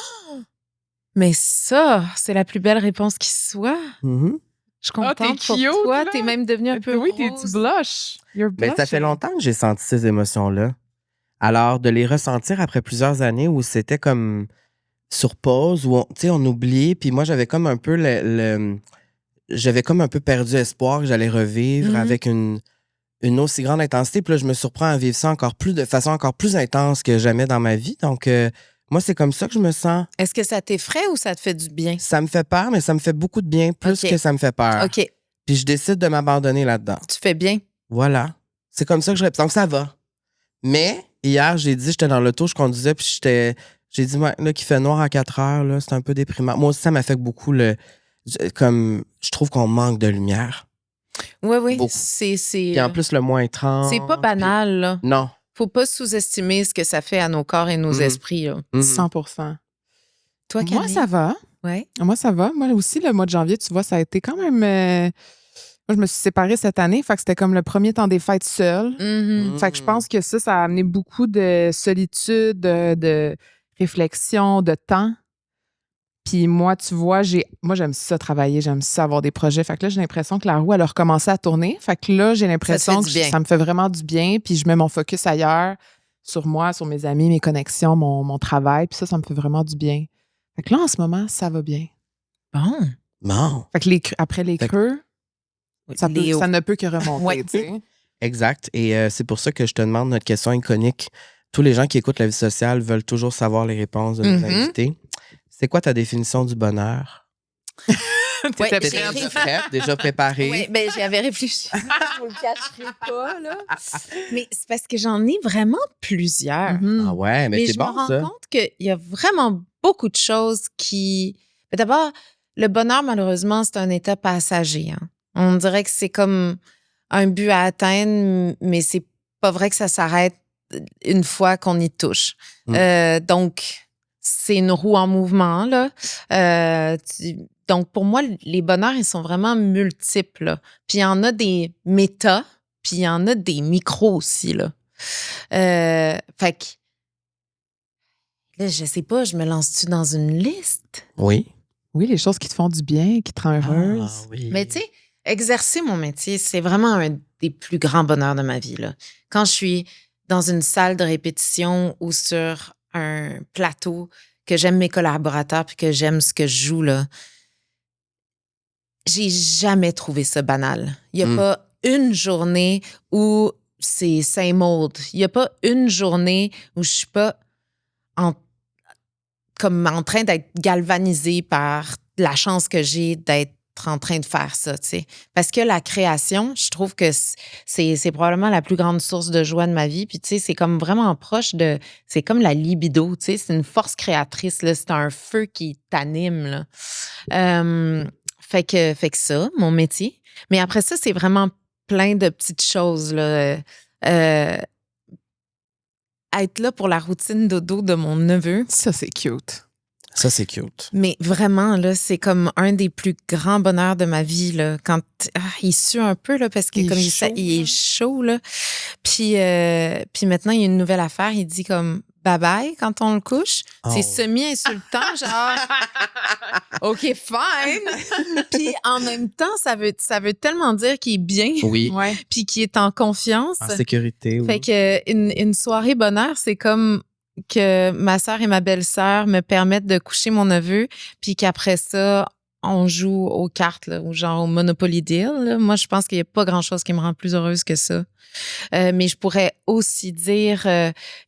Mais ça, c'est la plus belle réponse qui soit. Mhm. Je suis Ah, contente t'es pour cute, toi. là. T'es même devenue un peu Oui, tu rose. blush. You're Ben, ça fait blushing. longtemps que j'ai senti ces émotions-là. Alors, de les ressentir après plusieurs années où c'était comme sur pause, où on oubliait, puis moi, j'avais comme un peu j'avais comme un peu perdu espoir que j'allais revivre Mhm. avec une aussi grande intensité. Puis là, je me surprends à vivre ça de façon encore plus intense que jamais dans ma vie. Donc, moi, c'est comme ça que je me sens. Est-ce que ça t'effraie ou ça te fait du bien? Ça me fait peur, mais ça me fait beaucoup de bien, plus OK. que ça me fait peur. OK, Puis je décide de m'abandonner là-dedans. tu fais bien. Voilà. C'est comme ça que je réponds. Donc, ça va. Mais hier, j'étais dans l'auto, je conduisais, puis j'ai dit, ouais, là, qu'il fait noir à 4 heures, là, c'est un peu déprimant. Moi aussi, ça m'affecte beaucoup comme, je trouve qu'on manque de lumière. Oui, oui. Beaucoup. Puis en plus, le moins 30. c'est pas banal, là. Puis... Non. Faut pas sous-estimer ce que ça fait à nos corps et nos Mhm. esprits, là. 100%. Toi, Camille? Moi, ça va. Ouais. Moi, ça va. Moi aussi, le mois de janvier, tu vois, ça a été quand même... Moi, je me suis séparée cette année, fait que c'était comme le premier temps des fêtes seule. Mhm. Fait que je pense que ça a amené beaucoup de solitude, de réflexion, de temps. Puis moi, tu vois, moi, j'aime ça travailler, j'aime ça avoir des projets. Fait que là, j'ai l'impression que la roue, elle a recommencé à tourner. Fait que là, j'ai l'impression du bien. que ça me fait vraiment du bien. Puis je mets mon focus ailleurs, sur moi, sur mes amis, mes connexions, mon travail. Puis ça me fait vraiment du bien. Fait que là, en ce moment, ça va bien. Bon. Bon. Fait que après les Fait que- creux, ça Léo. ne peut que remonter, Ouais. tu sais. Exact. Et c'est pour ça que je te demande notre question iconique. Tous les gens qui écoutent la vie sociale veulent toujours savoir les réponses de nos Mhm. invités. C'est quoi ta définition du bonheur? Ouais, T'étais j'ai- prête? Déjà préparé? Oui, ben j'y avais réfléchi. Je vous le cacherai pas, là. Mais c'est parce que j'en ai vraiment plusieurs. Mhm. Ah ouais, mais Mais c'est je bon, me rends ça. compte qu'il y a vraiment beaucoup de choses qui... Mais d'abord, le bonheur, malheureusement, c'est un état passager. Hein. On dirait que c'est comme un but à atteindre, mais c'est pas vrai que ça s'arrête une fois qu'on y touche. Donc, c'est une roue en mouvement, là. Donc, pour moi, les bonheurs, ils sont vraiment multiples. Là. Puis, il y en a des méta, puis il y en a des micros aussi, là. Fait que, là, je sais pas, je me lance-tu dans une liste? Oui. Oui, les choses qui te font du bien, qui te rendent heureuse. Ah oui. Mais tu sais, exercer mon métier, c'est vraiment un des plus grands bonheurs de ma vie, là. Quand je suis dans une salle de répétition ou sur un plateau, que j'aime mes collaborateurs puis que j'aime ce que je joue, là, j'ai jamais trouvé ça banal. Il n'y a pas une journée où c'est same old. Il n'y a pas une journée où je suis pas comme en train d'être galvanisée par la chance que j'ai d'être en train de faire ça, tu sais. Parce que la création, je trouve que c'est probablement la plus grande source de joie de ma vie. Puis, tu sais, c'est comme vraiment proche de... C'est comme la libido, tu sais. C'est une force créatrice, là. C'est un feu qui t'anime, là. Fait que ça, mon métier. Mais après ça, c'est vraiment plein de petites choses, là. Être là pour la routine dodo de mon neveu. Ça, c'est cute. Ça, c'est cute. Mais vraiment, là, c'est comme un des plus grands bonheurs de ma vie, là. Quand il sue un peu, là, parce que Il est comme chaud, il est chaud, là. Puis maintenant, il y a une nouvelle affaire. Il dit comme bye-bye quand on le couche. Oh. C'est semi-insultant, genre OK, fine. Puis en même temps, ça veut tellement dire qu'il est bien, Oui. Ouais. puis qu'il est en confiance. En sécurité, oui. Fait que une soirée bonheur, c'est comme que ma sœur et ma belle-sœur me permettent de coucher mon neveu, puis qu'après ça, on joue aux cartes, là, ou genre au Monopoly Deal, là, moi, je pense qu'il n'y a pas grand-chose qui me rend plus heureuse que ça. Mais je pourrais aussi dire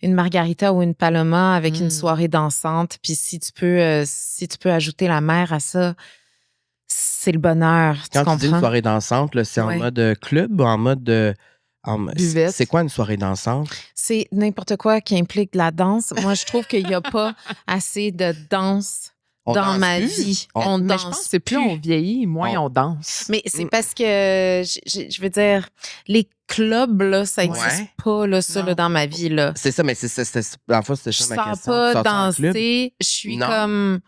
une margarita ou une paloma avec une soirée dansante. Puis si tu peux ajouter la mer à ça, c'est le bonheur. Quand tu dis une comprends? soirée dansante, là, c'est en Ouais. mode club ou en mode... Buvette. c'est quoi une soirée dansante? C'est n'importe quoi qui implique de la danse. Moi, je trouve qu'il n'y a pas assez de danse On dans danse ma plus? vie. On- On Mais danse je pense que c'est plus on vieillit, moins on danse. Mais c'est parce que, je veux dire, les clubs, là, ça n'existe Ouais. pas, là, ça, Non. là, dans ma vie, là. C'est ça, mais la fois, c'était Je ça ma sens question. pas Sors-tu en club? danser. Je suis Non.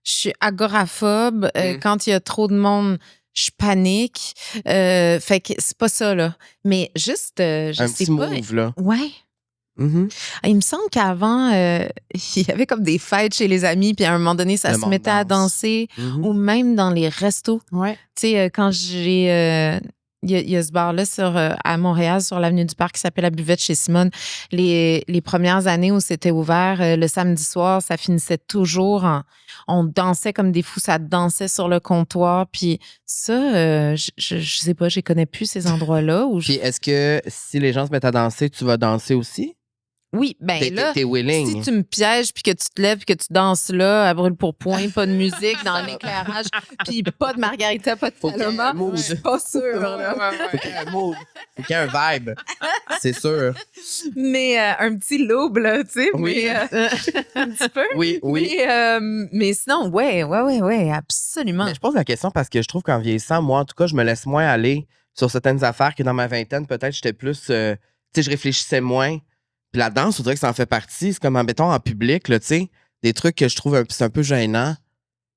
je suis agoraphobe. Mm. Quand il y a trop de monde, je panique. Fait que c'est pas ça, là. Mais juste, je Un sais petit pas. move, là. Ouais. Mhm. Il me semble qu'avant, il y avait comme des fêtes chez les amis, puis à un moment donné, ça Le se monde mettait à danse. danser, Mhm. ou même dans les restos. Ouais. Tu sais, quand j'ai. Il y a ce bar-là à Montréal, sur l'avenue du Parc, qui s'appelle La Buvette chez Simone. Les premières années où c'était ouvert, le samedi soir, ça finissait toujours on dansait comme des fous, ça dansait sur le comptoir. Puis ça, je sais pas, je connais plus ces endroits-là. Puis est-ce que si les gens se mettent à danser, tu vas danser aussi? Oui, ben là, T'es willing. si tu me pièges puis que tu te lèves puis que tu danses là, à brûle pour point, pas de musique dans l'éclairage, puis pas de margarita, pas de Faut qu'il y ait paloma, un mood. je suis pas sûre. là. Faut qu'il y ait un move. Faut qu'il y ait un vibe. C'est sûr. Mais un petit loup, là, tu sais, Oui. mais un petit peu. Oui. Mais sinon, ouais, absolument. Mais je pose la question parce que je trouve qu'en vieillissant, moi, en tout cas, je me laisse moins aller sur certaines affaires que dans ma vingtaine, peut-être, j'étais plus... tu sais, je réfléchissais moins. Puis la danse, on dirait que ça en fait partie. C'est comme, mettons, en public, là, tu sais, des trucs que je trouve c'est un peu gênant.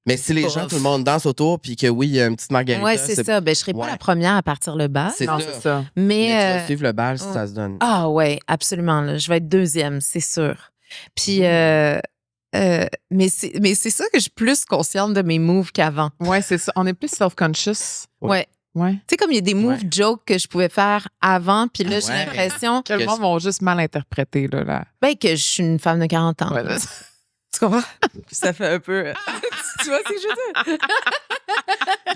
Mais si les gens, tout le monde danse autour, puis que oui, il y a une petite margarita... Ouais, c'est ça. Ben, je serais pas Ouais. la première à partir le bal. C'est Non, ça. c'est ça. Mais tu vas Mais suivre le bal si ça se donne. ah ouais, absolument. Là. Je vais être deuxième, c'est sûr. Puis, mais c'est ça que je suis plus consciente de mes moves qu'avant. Ouais, c'est ça. On est plus self-conscious. Oui. Ouais. Ouais. Tu sais, comme il y a des moves Ouais. jokes que je pouvais faire avant, puis là, j'ai Ouais. l'impression Que le monde vont juste mal interpréter, là. que je suis une femme de 40 ans. Ouais, là. Tu comprends? Ça fait un peu... tu vois ce que je veux dire?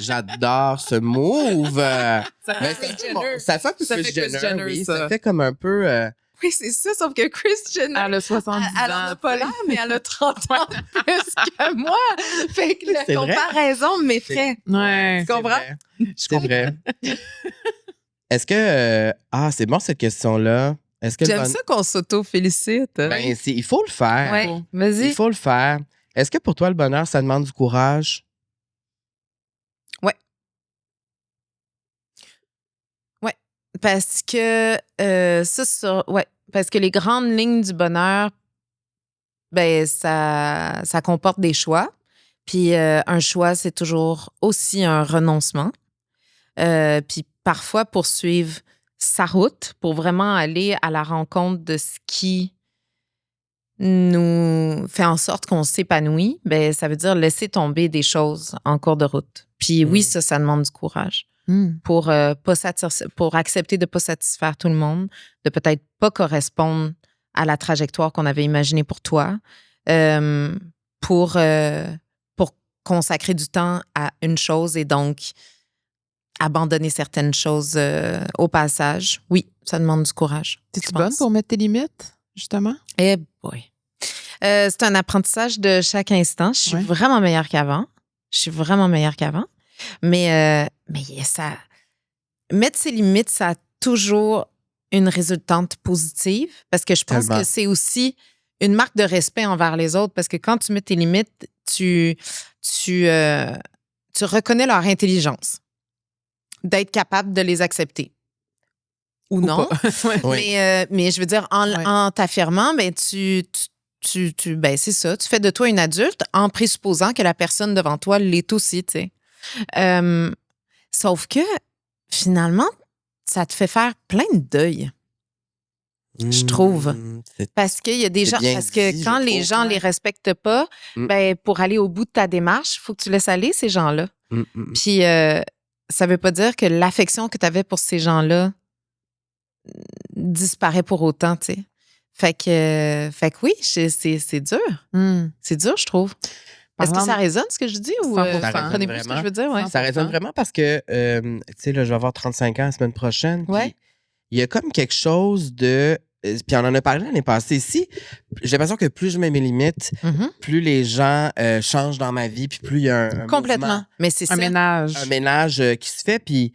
J'adore ce move. Mais fait Jenner. ça fait un peu Ça Kris fait Kris Jenner, Jenner, oui. ça. Ça fait comme un peu... Oui, c'est ça, sauf que Kris Jenner... Elle a 70 Elle en ans. a pas l'air, mais elle a 30 ans de plus que moi. Fait que C'est la vrai? comparaison m'effraie. Ouais. Tu comprends? C'est vrai. Est-ce que... c'est bon cette question-là. Est-ce que le J'aime bon- ça qu'on s'auto-félicite. Ben, il faut le faire. Ouais, vas-y. Il faut le faire. Est-ce que pour toi, le bonheur, ça demande du courage? Parce que parce que les grandes lignes du bonheur, ben ça comporte des choix. Puis un choix, c'est toujours aussi un renoncement. Puis parfois poursuivre sa route pour vraiment aller à la rencontre de ce qui nous fait en sorte qu'on s'épanouit, ben ça veut dire laisser tomber des choses en cours de route. Puis oui, ça demande du courage. Pour pour accepter de pas satisfaire tout le monde, de peut-être pas correspondre à la trajectoire qu'on avait imaginée pour toi, pour consacrer du temps à une chose et donc abandonner certaines choses au passage. Oui, ça demande du courage. T'es-tu je bonne pense. pour mettre tes limites, justement? Eh boy. C'est un apprentissage de chaque instant. Je suis Ouais. vraiment meilleure qu'avant. Mais ça, mettre ses limites, ça a toujours une résultante positive parce que je pense Tellement. que c'est aussi une marque de respect envers les autres parce que quand tu mets tes limites, tu reconnais leur intelligence, d'être capable de les accepter. Ou non. Ouais. Oui. Mais je veux dire, Ouais. en t'affirmant, ben ben c'est ça, tu fais de toi une adulte en présupposant que la personne devant toi l'est aussi, tu sais. Sauf que, finalement, ça te fait faire plein de deuil. Je trouve. C'est- Parce qu'il y a des C'est gens, bien parce que dit, quand je les trouve, gens ouais. les respectent pas, ben pour aller au bout de ta démarche, il faut que tu laisses aller ces gens-là. Puis ça veut pas dire que l'affection que tu avais pour ces gens-là disparaît pour autant, tu sais. Fait que oui, c'est dur. C'est dur, je trouve. Est-ce que Parlant ça de- résonne, ce que je dis? Ou 100%. Ça résonne comprenez-vous ce que vraiment. je veux dire? Ouais. 100%. Ça résonne vraiment parce que, tu sais, là, je vais avoir 35 ans la semaine prochaine. puis Ouais. Il y a comme quelque chose de. Puis on en a parlé l'année passée ici. J'ai l'impression que plus je mets mes limites, Mhm. plus les gens changent dans ma vie, puis plus il y a un Complètement. mouvement, Mais c'est Un ça. ménage. un ménage qui se fait. Puis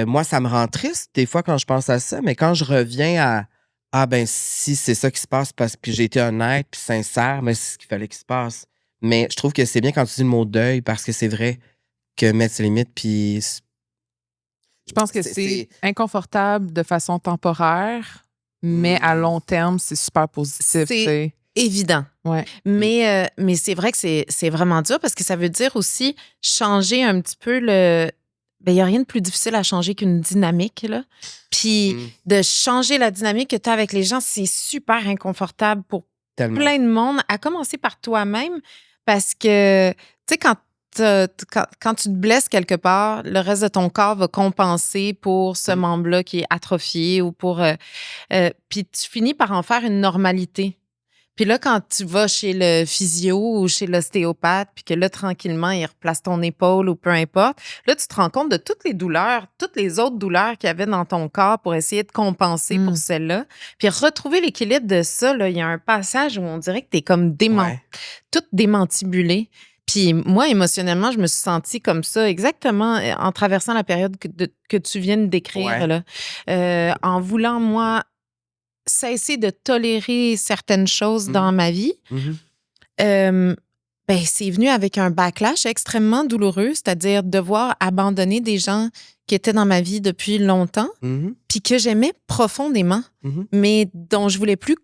moi, ça me rend triste des fois quand je pense à ça, mais quand je reviens à ah ben si c'est ça qui se passe parce que j'ai été honnête puis sincère, mais c'est ce qu'il fallait qu'il se passe. Mais je trouve que c'est bien quand tu dis le mot deuil parce que c'est vrai que mettre ses limites puis Je pense que c'est inconfortable de façon temporaire, mais à long terme, c'est super positif. C'est- tu sais. Évident. Ouais. Mais c'est vrai que c'est vraiment dur parce que ça veut dire aussi changer un petit peu le. Ben, il n'y a rien de plus difficile à changer qu'une dynamique, là. Puis de changer la dynamique que tu as avec les gens, c'est super inconfortable pour tellement. plein de monde, à commencer par toi-même, parce que, tu sais, quand tu te blesses quelque part, le reste de ton corps va compenser pour ce membre-là qui est atrophié ou pour... puis tu finis par en faire une normalité. Puis là, quand tu vas chez le physio ou chez l'ostéopathe, puis que là, tranquillement, il replace ton épaule ou peu importe, là, tu te rends compte de toutes les douleurs, toutes les autres douleurs qu'il y avait dans ton corps pour essayer de compenser pour celle-là. Puis retrouver l'équilibre de ça, là, il y a un passage où on dirait que tu es comme Ouais. toute démantibulée. Puis moi, émotionnellement, je me suis sentie comme ça, exactement en traversant la période que tu viens de décrire, Ouais. là. En voulant, moi, cesser de tolérer certaines choses dans ma vie, Mhm. ben, c'est venu avec un backlash extrêmement douloureux, c'est-à-dire devoir abandonner des gens qui étaient dans ma vie depuis longtemps, Mhm. puis que j'aimais profondément, Mhm. mais dont je voulais plus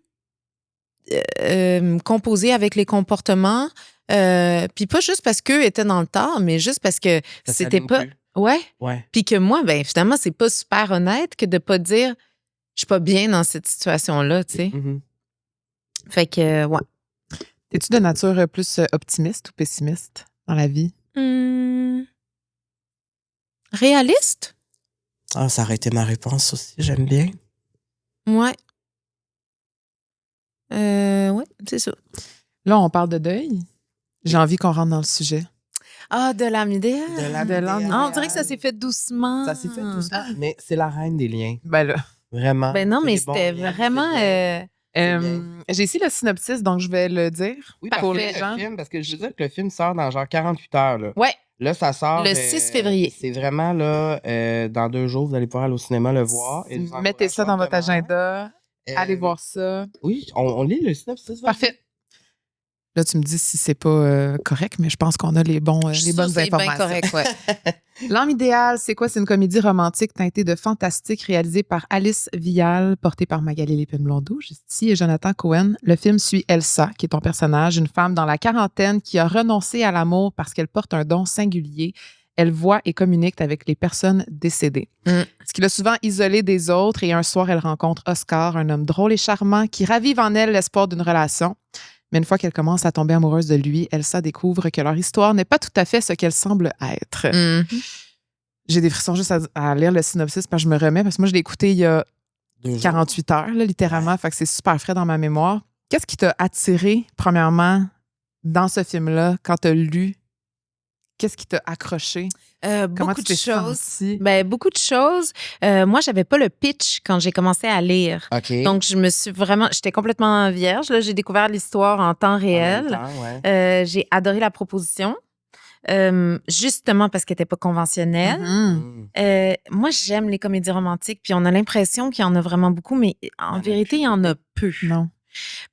composer avec les comportements, puis pas juste parce qu'eux étaient dans le tort, mais juste parce que Ça c'était s'aligne pas... plus. Ouais, Ouais. puis que moi, ben finalement, c'est pas super honnête que de pas dire « je suis pas bien dans cette situation-là », tu sais. Mhm. Fait que, ouais. Es-tu de nature plus optimiste ou pessimiste dans la vie? Réaliste? Ah, ça aurait été ma réponse aussi. J'aime bien. Ouais. Ouais, c'est ça. Là, on parle de deuil. J'ai envie qu'on rentre dans le sujet. Ah, de l'âme idéale. De l'âme Ah, on dirait que ça s'est fait doucement. Ça s'est fait doucement, mais c'est la reine des liens. Ben là. Vraiment. Ben non, C'est mais des bons c'était liens, vraiment... c'est bien. J'ai ici le synopsis, donc je vais le dire. Oui, pour parce que les gens. le film, parce que je veux dire que le film sort dans genre 48 heures. Là, Ouais, là ça sort. le 6 février. C'est vraiment là, dans 2 jours, vous allez pouvoir aller au cinéma le voir. Et je vous Mettez encourage ça dans votre fortement. agenda. Allez voir ça. Oui, on lit le synopsis. vas-y. Parfait. Là, tu me dis si c'est pas correct, mais je pense qu'on a les bonnes C'est bien informations. correct, ouais. L'âme idéale, c'est quoi? C'est une comédie romantique teintée de fantastique réalisée par Alice Vial, portée par Magali Lépine-Blondeau, juste ici, et Jonathan Cohen. Le film suit Elsa, qui est ton personnage, une femme dans la quarantaine qui a renoncé à l'amour parce qu'elle porte un don singulier. Elle voit et communique avec les personnes décédées. Ce qui l'a souvent isolée des autres, et un soir, elle rencontre Oscar, un homme drôle et charmant qui ravive en elle l'espoir d'une relation. Mais une fois qu'elle commence à tomber amoureuse de lui, Elsa découvre que leur histoire n'est pas tout à fait ce qu'elle semble être. J'ai des frissons juste à lire le synopsis parce que je me remets, parce que moi, je l'ai écouté il y a 2 jours. 48 heures, là, littéralement. Fait que c'est super frais dans ma mémoire. Qu'est-ce qui t'a attiré, premièrement, dans ce film-là, quand t'as lu? Qu'est-ce qui t'a accroché? Comment Beaucoup tu de t'es choses. sentie? Ben, beaucoup de choses. Moi, j'avais pas le pitch quand j'ai commencé à lire. OK. Donc, j'étais complètement vierge. Là, j'ai découvert l'histoire en temps En même réel. temps, ouais. J'ai adoré la proposition, justement parce qu'elle n'était pas conventionnelle. Moi, j'aime les comédies romantiques, puis on a l'impression qu'il y en a vraiment beaucoup, mais en vérité, il y en a peu. Non.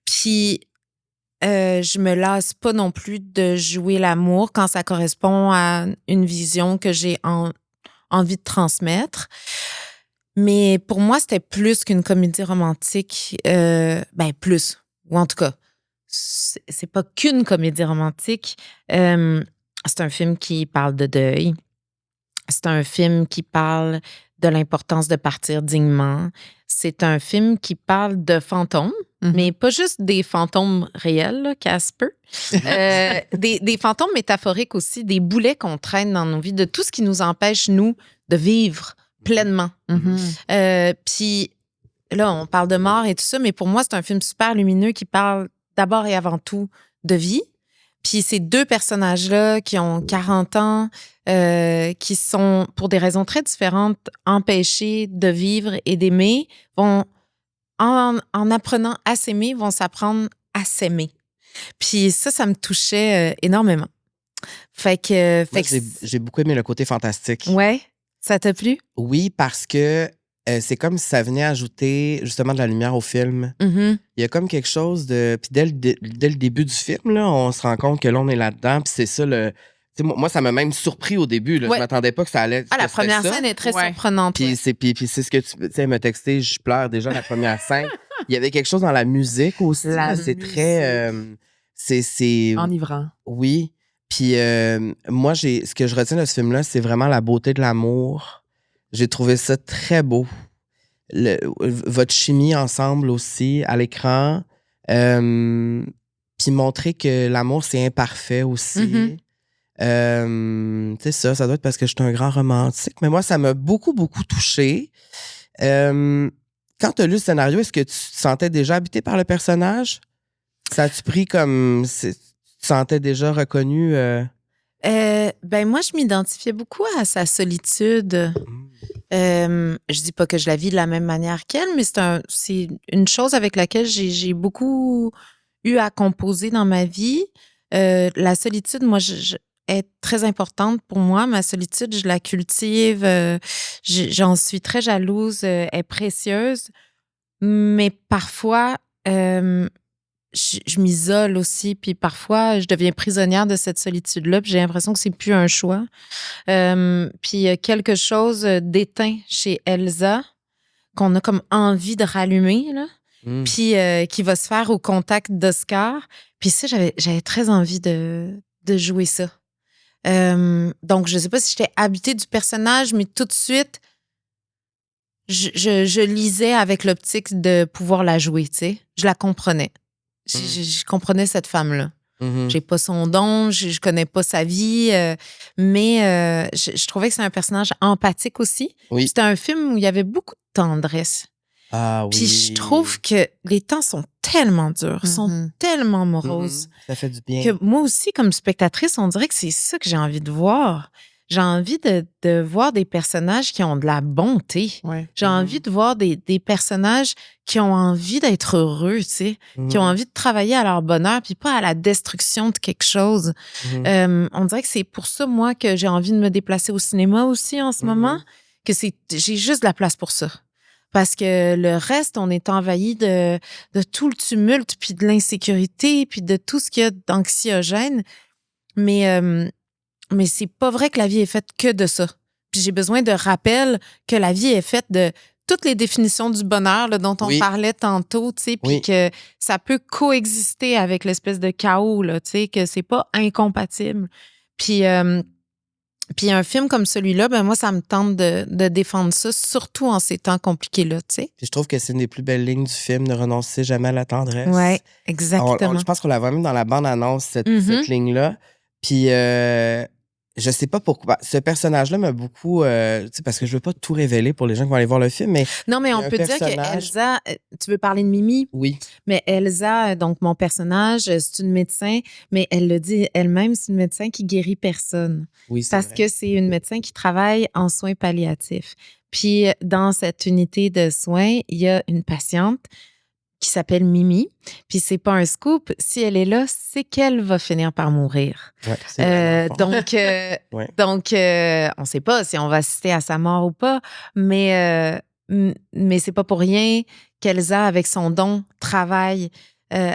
Puis, je me lasse pas non plus de jouer l'amour quand ça correspond à une vision que j'ai envie de transmettre. Mais pour moi, c'était plus qu'une comédie romantique. Ben, plus. Ou en tout cas, c'est pas qu'une comédie romantique. C'est un film qui parle de deuil. C'est un film qui parle de l'importance de partir dignement. C'est un film qui parle de fantômes, mais pas juste des fantômes réels, là, Casper. Des fantômes métaphoriques aussi, des boulets qu'on traîne dans nos vies, de tout ce qui nous empêche, nous, de vivre pleinement. Puis là, on parle de mort et tout ça, mais pour moi, c'est un film super lumineux qui parle d'abord et avant tout de vie, Puis ces deux personnages-là qui ont 40 ans, qui sont, pour des raisons très différentes, empêchés de vivre et d'aimer, vont, en apprenant à s'aimer, vont s'apprendre à s'aimer. Puis ça me touchait énormément. Fait que... Moi, j'ai beaucoup aimé le côté fantastique. Ouais, ça t'a plu? Oui, parce que c'est comme si ça venait ajouter justement de la lumière au film. Mhm. Il y a comme quelque chose de... Puis dès le début du film, là, on se rend compte que là, on est là-dedans. Puis c'est ça, tu sais, moi, ça m'a même surpris au début. Là. Ouais. Je m'attendais pas que ça allait... Ah, la que c'était première ça. scène est très Ouais. surprenante. Puis c'est ce que tu sais, elle m'a texté, je pleure déjà la première scène. Il y avait quelque chose dans la musique aussi. La C'est musique. très... c'est... Enivrant. Oui. Puis moi, ce que je retiens de ce film-là, c'est vraiment la beauté de l'amour. J'ai trouvé ça très beau. Votre chimie ensemble aussi, à l'écran. Puis montrer que l'amour, c'est imparfait aussi. Tu sais, ça doit être parce que je suis un grand romantique. Mais moi, ça m'a beaucoup, beaucoup touchée. Quand tu as lu le scénario, est-ce que tu te sentais déjà habité par le personnage? Ça a-tu pris comme... Tu te sentais déjà reconnu? Ben moi, je m'identifiais beaucoup à sa solitude. Je dis pas que je la vis de la même manière qu'elle, mais c'est une chose avec laquelle j'ai beaucoup eu à composer dans ma vie. La solitude, moi, est très importante pour moi. Ma solitude, je la cultive. J'en suis très jalouse. Elle est précieuse. Mais parfois, je m'isole aussi, puis parfois, je deviens prisonnière de cette solitude-là, puis j'ai l'impression que c'est plus un choix. Puis il y a quelque chose d'éteint chez Elsa qu'on a comme envie de rallumer, là, puis qui va se faire au contact d'Oscar. Puis ça, j'avais très envie de jouer ça. Donc, je sais pas si j'étais habitée du personnage, mais tout de suite, je lisais avec l'optique de pouvoir la jouer, tu sais. Je la comprenais. Je comprenais cette femme-là. J'ai pas son don, je connais pas sa vie, mais je trouvais que c'est un personnage empathique aussi. Oui. C'était un film où il y avait beaucoup de tendresse. Ah oui. Puis je trouve que les temps sont tellement durs, sont tellement moroses. Ça fait du bien. Que moi aussi, comme spectatrice, on dirait que c'est ça que j'ai envie de voir. J'ai envie de voir des personnages qui ont de la bonté. Ouais. J'ai envie de voir des personnages qui ont envie d'être heureux, tu sais, qui ont envie de travailler à leur bonheur, puis pas à la destruction de quelque chose. On dirait que c'est pour ça, moi, que j'ai envie de me déplacer au cinéma aussi en ce moment, que j'ai juste de la place pour ça. Parce que le reste, on est envahi de tout le tumulte, puis de l'insécurité, puis de tout ce qu'il y a d'anxiogène. Mais c'est pas vrai que la vie est faite que de ça. Puis j'ai besoin de rappel que la vie est faite de toutes les définitions du bonheur là, dont on parlait tantôt, tu sais, puis que ça peut coexister avec l'espèce de chaos, là, tu sais, que c'est pas incompatible. Puis un film comme celui-là, ben moi, ça me tente de défendre ça, surtout en ces temps compliqués-là, tu sais. Puis je trouve que c'est une des plus belles lignes du film, ne renoncer jamais à la tendresse. Oui, exactement. Je pense qu'on l'a vraiment mis dans la bande-annonce, cette ligne-là. Puis je sais pas pourquoi. Ce personnage-là m'a beaucoup... tu sais, parce que je veux pas tout révéler pour les gens qui vont aller voir le film, mais... Non, mais on peut dire que Elsa... Tu veux parler de Mimi? Oui. Mais Elsa, donc mon personnage, c'est une médecin, mais elle le dit elle-même, c'est une médecin qui guérit personne. Oui, c'est parce vrai. que c'est une médecin qui travaille en soins palliatifs. Puis dans cette unité de soins, il y a une patiente qui s'appelle Mimi. Puis c'est pas un scoop. Si elle est là, c'est qu'elle va finir par mourir. Ouais, donc, on sait pas si on va assister à sa mort ou pas, mais c'est pas pour rien qu'Elsa, avec son don, travaille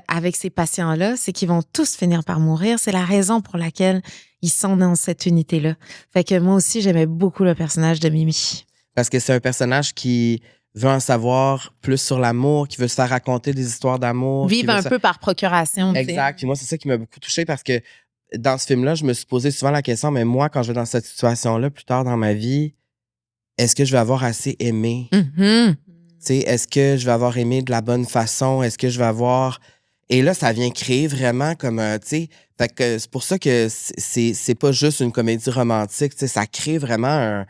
avec ces patients-là. C'est qu'ils vont tous finir par mourir. C'est la raison pour laquelle ils sont dans cette unité-là. Fait que moi aussi, j'aimais beaucoup le personnage de Mimi. Parce que c'est un personnage qui veut en savoir plus sur l'amour, qui veut se faire raconter des histoires d'amour. Vivre un peu par procuration. Exact. Puis moi, c'est ça qui m'a beaucoup touchée parce que dans ce film-là, je me suis posé souvent la question, mais moi, quand je vais dans cette situation-là, plus tard dans ma vie, est-ce que je vais avoir assez aimé? Tu sais, est-ce que je vais avoir aimé de la bonne façon? Est-ce que je vais avoir... Et là, ça vient créer vraiment comme, tu sais... Fait que c'est pour ça que c'est pas juste une comédie romantique, tu sais, ça crée vraiment un...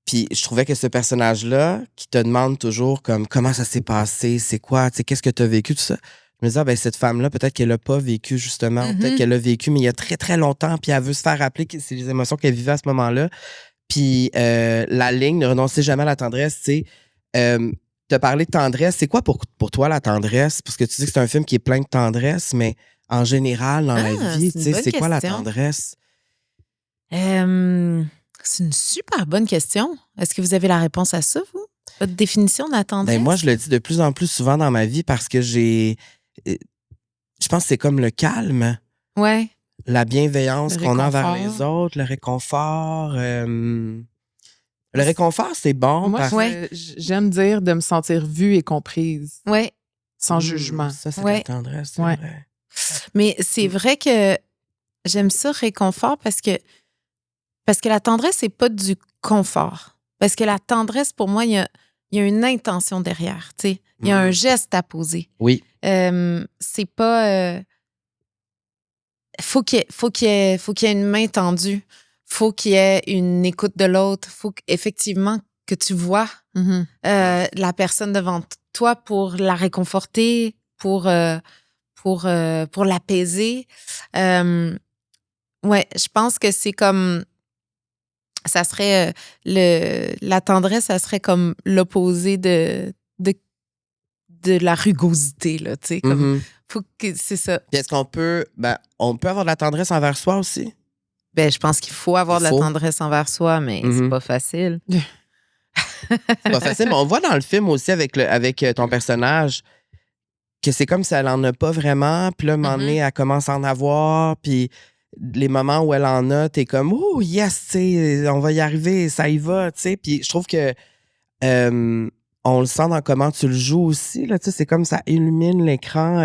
Puis je trouvais que ce personnage-là, qui te demande toujours comme comment ça s'est passé, c'est quoi, tu sais, qu'est-ce que tu as vécu, tout ça, je me disais, ben, cette femme-là, peut-être qu'elle n'a pas vécu, justement. Mhm. Peut-être qu'elle a vécu, mais il y a très, très longtemps, puis elle veut se faire rappeler que c'est les émotions qu'elle vivait à ce moment-là. Puis la ligne, ne renoncez jamais à la tendresse, tu sais. T'as parlé de tendresse. C'est quoi pour toi la tendresse? Parce que tu dis que c'est un film qui est plein de tendresse, mais en général, dans la vie, c'est tu une sais, bonne c'est quoi la question. tendresse? C'est une super bonne question. Est-ce que vous avez la réponse à ça, vous? Votre définition de la tendresse? Ben moi, je le dis de plus en plus souvent dans ma vie parce que je pense que c'est comme le calme, Ouais. la bienveillance Le qu'on a envers réconfort. les autres, le réconfort. Le réconfort, c'est bon Moi, parce Ouais. j'aime dire de me sentir vue et comprise, Ouais. sans jugement. Ça, c'est Ouais. la tendresse, c'est Ouais. vrai. Mais c'est vrai que j'aime ça, réconfort, parce que la tendresse, c'est pas du confort. Parce que la tendresse, pour moi, il y a une intention derrière, tu sais. Il y a un geste à poser. Oui. C'est pas... faut qu'il y ait une main tendue. Faut qu'il y ait une écoute de l'autre. Faut effectivement que tu vois Mhm. la personne devant toi pour la réconforter, pour l'apaiser. Ouais, je pense que c'est comme... Ça serait... la tendresse, ça serait comme l'opposé de la rugosité, là, tu sais, comme... Mhm. Faut que... C'est ça. Puis est-ce qu'on peut... Ben, on peut avoir de la tendresse envers soi aussi? Ben, je pense qu'il faut avoir de la Faut. tendresse envers soi, mais c'est pas facile. C'est pas facile, mais on voit dans le film aussi avec ton personnage que c'est comme si elle en a pas vraiment, puis là, à un moment donné, elle commence à en avoir, puis les moments où elle en a, t'es comme « Oh, yes, tu sais, on va y arriver, ça y va », tu sais. Puis je trouve que on le sent dans comment tu le joues aussi, là, tu sais, c'est comme ça illumine l'écran.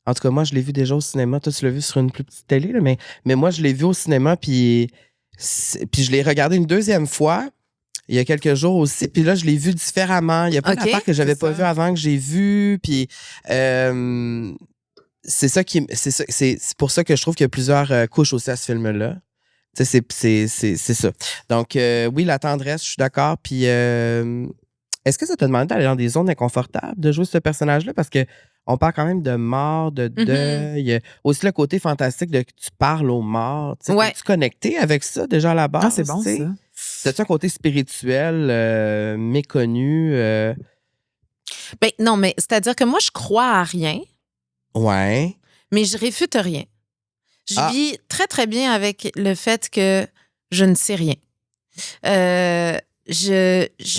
En tout cas, moi, je l'ai vu déjà au cinéma. Toi, tu l'as vu sur une plus petite télé, là, mais moi, je l'ai vu au cinéma, puis je l'ai regardé une deuxième fois il y a quelques jours aussi. Puis là, je l'ai vu différemment. Il y a plein Ok, d'affaires que j'avais c'est pas ça. vues avant que j'ai vues. Puis c'est ça c'est pour ça que je trouve qu'il y a plusieurs couches aussi à ce film-là. Tu sais, c'est ça. Donc, oui, la tendresse, je suis d'accord. Puis, est-ce que ça te demande d'aller dans des zones inconfortables de jouer ce personnage-là? Parce que on parle quand même de mort, de deuil. Aussi, le côté fantastique de que tu parles aux morts. Tu sais, Ouais. t'es-tu connecté avec ça déjà à la base? Ah, c'est bon, tu sais? ça. T'as-tu un côté spirituel, méconnu? Ben, non, mais c'est-à-dire que moi, je crois à rien, Ouais. mais je réfute rien. Je Ah. vis très, très bien avec le fait que je ne sais rien. Je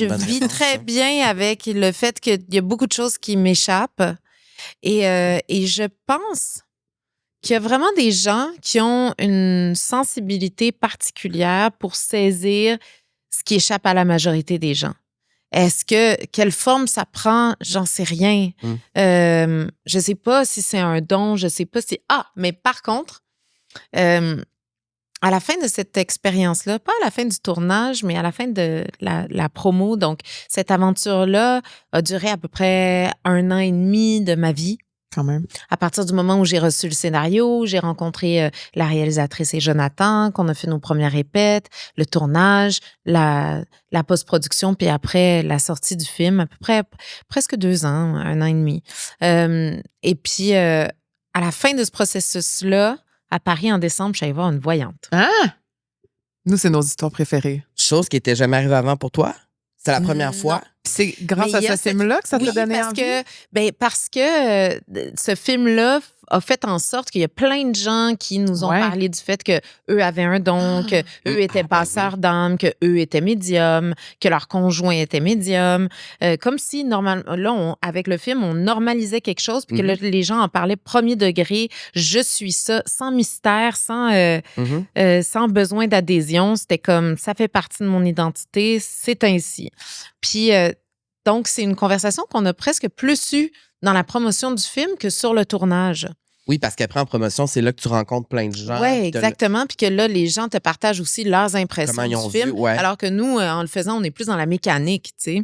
Bonne vis réponse, très ça. bien avec le fait qu'il y a beaucoup de choses qui m'échappent. Et je pense qu'il y a vraiment des gens qui ont une sensibilité particulière pour saisir ce qui échappe à la majorité des gens. Quelle forme ça prend? J'en sais rien. Je sais pas si c'est un don, je sais pas si... Ah, mais par contre, à la fin de cette expérience-là, pas à la fin du tournage, mais à la fin de la promo, donc cette aventure-là a duré à peu près 1 an et demi de ma vie. Quand même. À partir du moment où j'ai reçu le scénario, j'ai rencontré la réalisatrice et Jonathan, qu'on a fait nos premières répètes, le tournage, la post-production, puis après la sortie du film, à peu près presque 2 ans, 1 an et demi. Et puis, à la fin de ce processus-là, à Paris, en décembre, je suis allée voir une voyante. Ah! Nous, c'est nos histoires préférées. Chose qui était jamais arrivée avant pour toi? C'est la première Non. fois? Puis c'est grâce Mais à il y a ce film-là que ça Oui, t'a donné parce envie? parce que ce film-là a fait en sorte qu'il y a plein de gens qui nous ont Ouais. parlé du fait que eux avaient un don, que eux étaient ben passeurs d'âme, que eux étaient médiums, que leur conjoint était médium. Comme si, normalement, là, avec le film, on normalisait quelque chose, puis que là, les gens en parlaient premier degré. Je suis ça, sans mystère, sans besoin d'adhésion. C'était comme, ça fait partie de mon identité, c'est ainsi. Puis, donc, c'est une conversation qu'on a presque plus eue dans la promotion du film que sur le tournage. Oui, parce qu'après, en promotion, c'est là que tu rencontres plein de gens. Oui, puis t'as exactement. Puis que là, les gens te partagent aussi leurs impressions Comment ils ont du film. vu, ouais. Alors que nous, en le faisant, on est plus dans la mécanique, tu sais.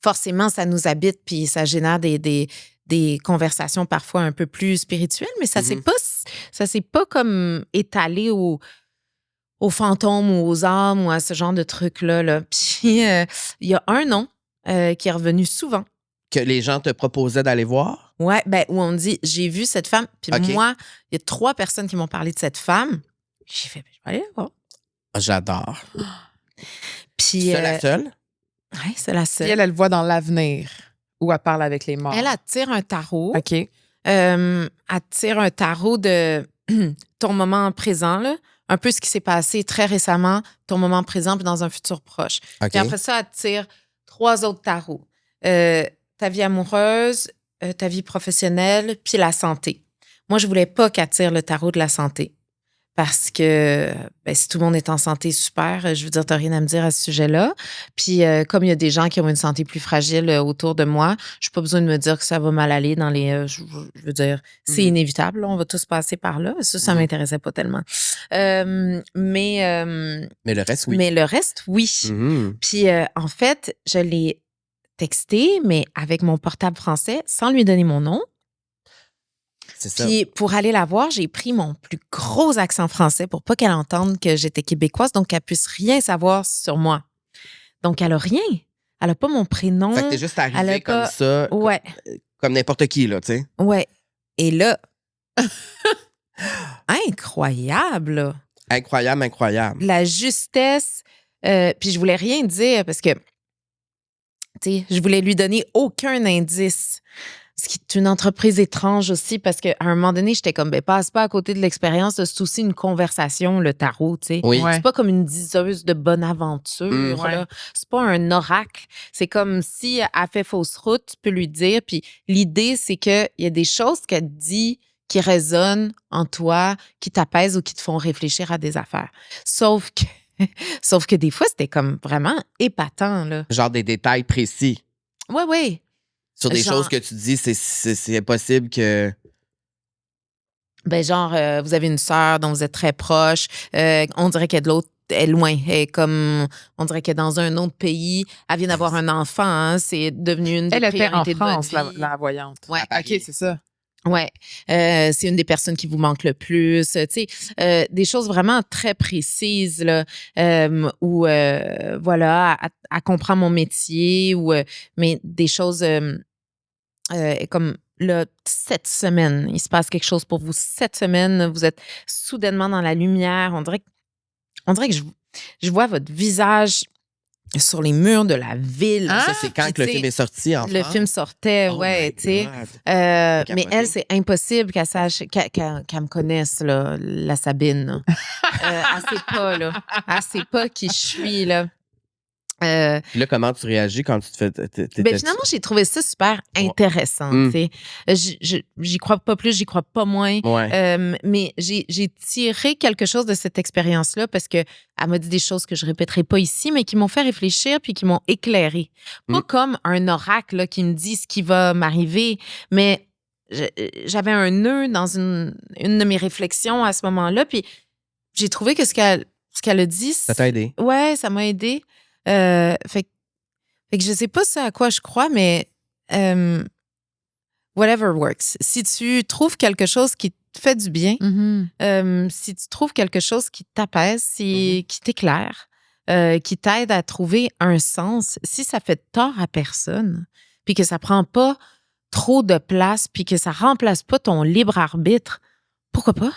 Forcément, ça nous habite, puis ça génère des conversations parfois un peu plus spirituelles, mais ça s'est pas comme étalé aux fantômes ou aux âmes ou à ce genre de trucs-là. Là. Puis, il y a un nom qui est revenu souvent. Que les gens te proposaient d'aller voir? Ouais, ben, où on dit, j'ai vu cette femme. Puis OK. moi, il y a 3 personnes qui m'ont parlé de cette femme. J'ai fait, ben, je vais aller la voir. J'adore. Puis, C'est la seule? ouais, c'est la Puis seule. elle le voit dans l'avenir où elle parle avec les morts. Elle attire un tarot. OK. Elle tire un tarot de ton moment présent, là. Un peu ce qui s'est passé très récemment, ton moment présent, puis dans un futur proche. OK. Puis après ça, elle tire 3 autres tarots. Ta vie amoureuse, ta vie professionnelle, puis la santé. Moi, je voulais pas qu'elle tire le tarot de la santé. Parce que ben, si tout le monde est en santé, super. Je veux dire, t'as rien à me dire à ce sujet-là. Puis comme il y a des gens qui ont une santé plus fragile autour de moi, je n'ai pas besoin de me dire que ça va mal aller dans les... je veux dire, c'est inévitable. Là, on va tous passer par là. Ça m'intéressait pas tellement. Mais le reste, oui. Mais le reste, oui. Puis en fait, je l'ai texté, mais avec mon portable français, sans lui donner mon nom. C'est ça. Puis pour aller la voir, j'ai pris mon plus gros accent français pour pas qu'elle entende que j'étais québécoise, donc qu'elle puisse rien savoir sur moi. Donc elle a rien. Elle a pas mon prénom. Fait que t'es juste elle arrivé a comme pas- ça, Ouais, comme n'importe qui, là, tu sais. ouais. Et là, incroyable, là. Incroyable, incroyable. La justesse. Puis je voulais rien dire parce que, tu sais, je voulais lui donner aucun indice. Ce qui est une entreprise étrange aussi parce qu'à un moment donné, j'étais comme, ben, passe pas à côté de l'expérience. C'est aussi une conversation, le tarot, tu sais. Oui. Ouais. C'est pas comme une diseuse de bonne aventure. Ouais. Là. C'est pas un oracle. C'est comme si elle fait fausse route, tu peux lui dire. Puis l'idée, c'est qu'il y a des choses qu'elle dit qui résonnent en toi, qui t'apaisent ou qui te font réfléchir à des affaires. Sauf que des fois, c'était comme vraiment épatant, là. Genre des détails précis. Ouais, ouais. Sur des Genre- choses que tu dis, c'est impossible que... Ben genre, vous avez une sœur dont vous êtes très proche. On dirait qu'elle est de l'autre, elle est loin. Elle est comme, on dirait qu'elle est dans un autre pays. Elle vient d'avoir un enfant. Hein, c'est devenu une des Elle était en priorités de votre France, la, vie. la voyante. Ouais. OK, c'est ça. Ouais, c'est une des personnes qui vous manque le plus. Tu sais, des choses vraiment très précises là, où voilà, elle comprend mon métier ou mais des choses comme là, cette semaine, il se passe quelque chose pour vous. Cette semaine, vous êtes soudainement dans la lumière. On dirait que je vois votre visage sur les murs de la ville. Hein? Ça, c'est quand Puis, que le tu sais, film est sorti, en le France? film sortait, Oh ouais, my tu sais. God. Mais Capoté. elle, c'est impossible qu'elle sache, qu'elle me connaisse, là, la Sabine. Là. Elle sait pas, là. Elle sait pas qui je suis, là. Puis là, comment tu réagis quand tu te fais... Ben finalement, j'ai trouvé ça super intéressant, tu sais. J'y crois pas plus, j'y crois pas moins. Ouais. Mais j'ai tiré quelque chose de cette expérience-là parce que elle m'a dit des choses que je répéterai pas ici, mais qui m'ont fait réfléchir puis qui m'ont éclairé. Pas comme un oracle là, qui me dit ce qui va m'arriver, mais j'avais un nœud dans une de mes réflexions à ce moment-là, puis j'ai trouvé que ce qu'elle a dit... Ça t'a aidé? Ouais, ça m'a aidé. Fait que je sais pas ça à quoi je crois, mais whatever works. Si tu trouves quelque chose qui te fait du bien, si tu trouves quelque chose qui t'apaise, qui t'éclaire, qui t'aide à trouver un sens, si ça fait tort à personne, puis que ça prend pas trop de place, puis que ça remplace pas ton libre arbitre, pourquoi pas?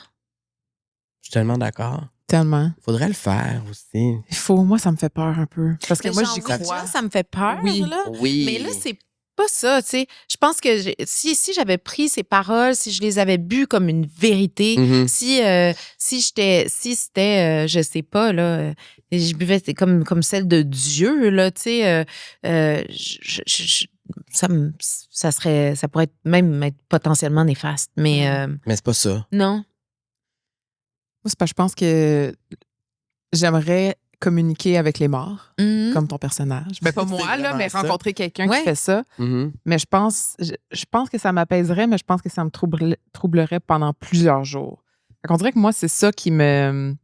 Je suis tellement d'accord. Tellement. Faudrait le faire aussi. Il faut. Moi, ça me fait peur un peu. Parce que Mais moi, j'en j'y doute crois. pas, ça me fait peur, Oui. là. Oui. Mais là, c'est pas ça, tu sais. Je pense que si j'avais pris ces paroles, si je les avais bues comme une vérité, Mhm. si c'était, je sais pas, là, je buvais c'était comme celle de Dieu, là, tu sais, ça pourrait même être potentiellement néfaste, mais Mais c'est pas ça. non. Moi, c'est parce que je pense que j'aimerais communiquer avec les morts, Mhm. comme ton personnage. Ben, pas C'est moi, là, vraiment mais ça. rencontrer quelqu'un Ouais. qui fait ça. Mhm. Mais je pense que ça m'apaiserait, mais je pense que ça me troublerait pendant plusieurs jours. Fait qu'on dirait que moi, c'est ça qui me...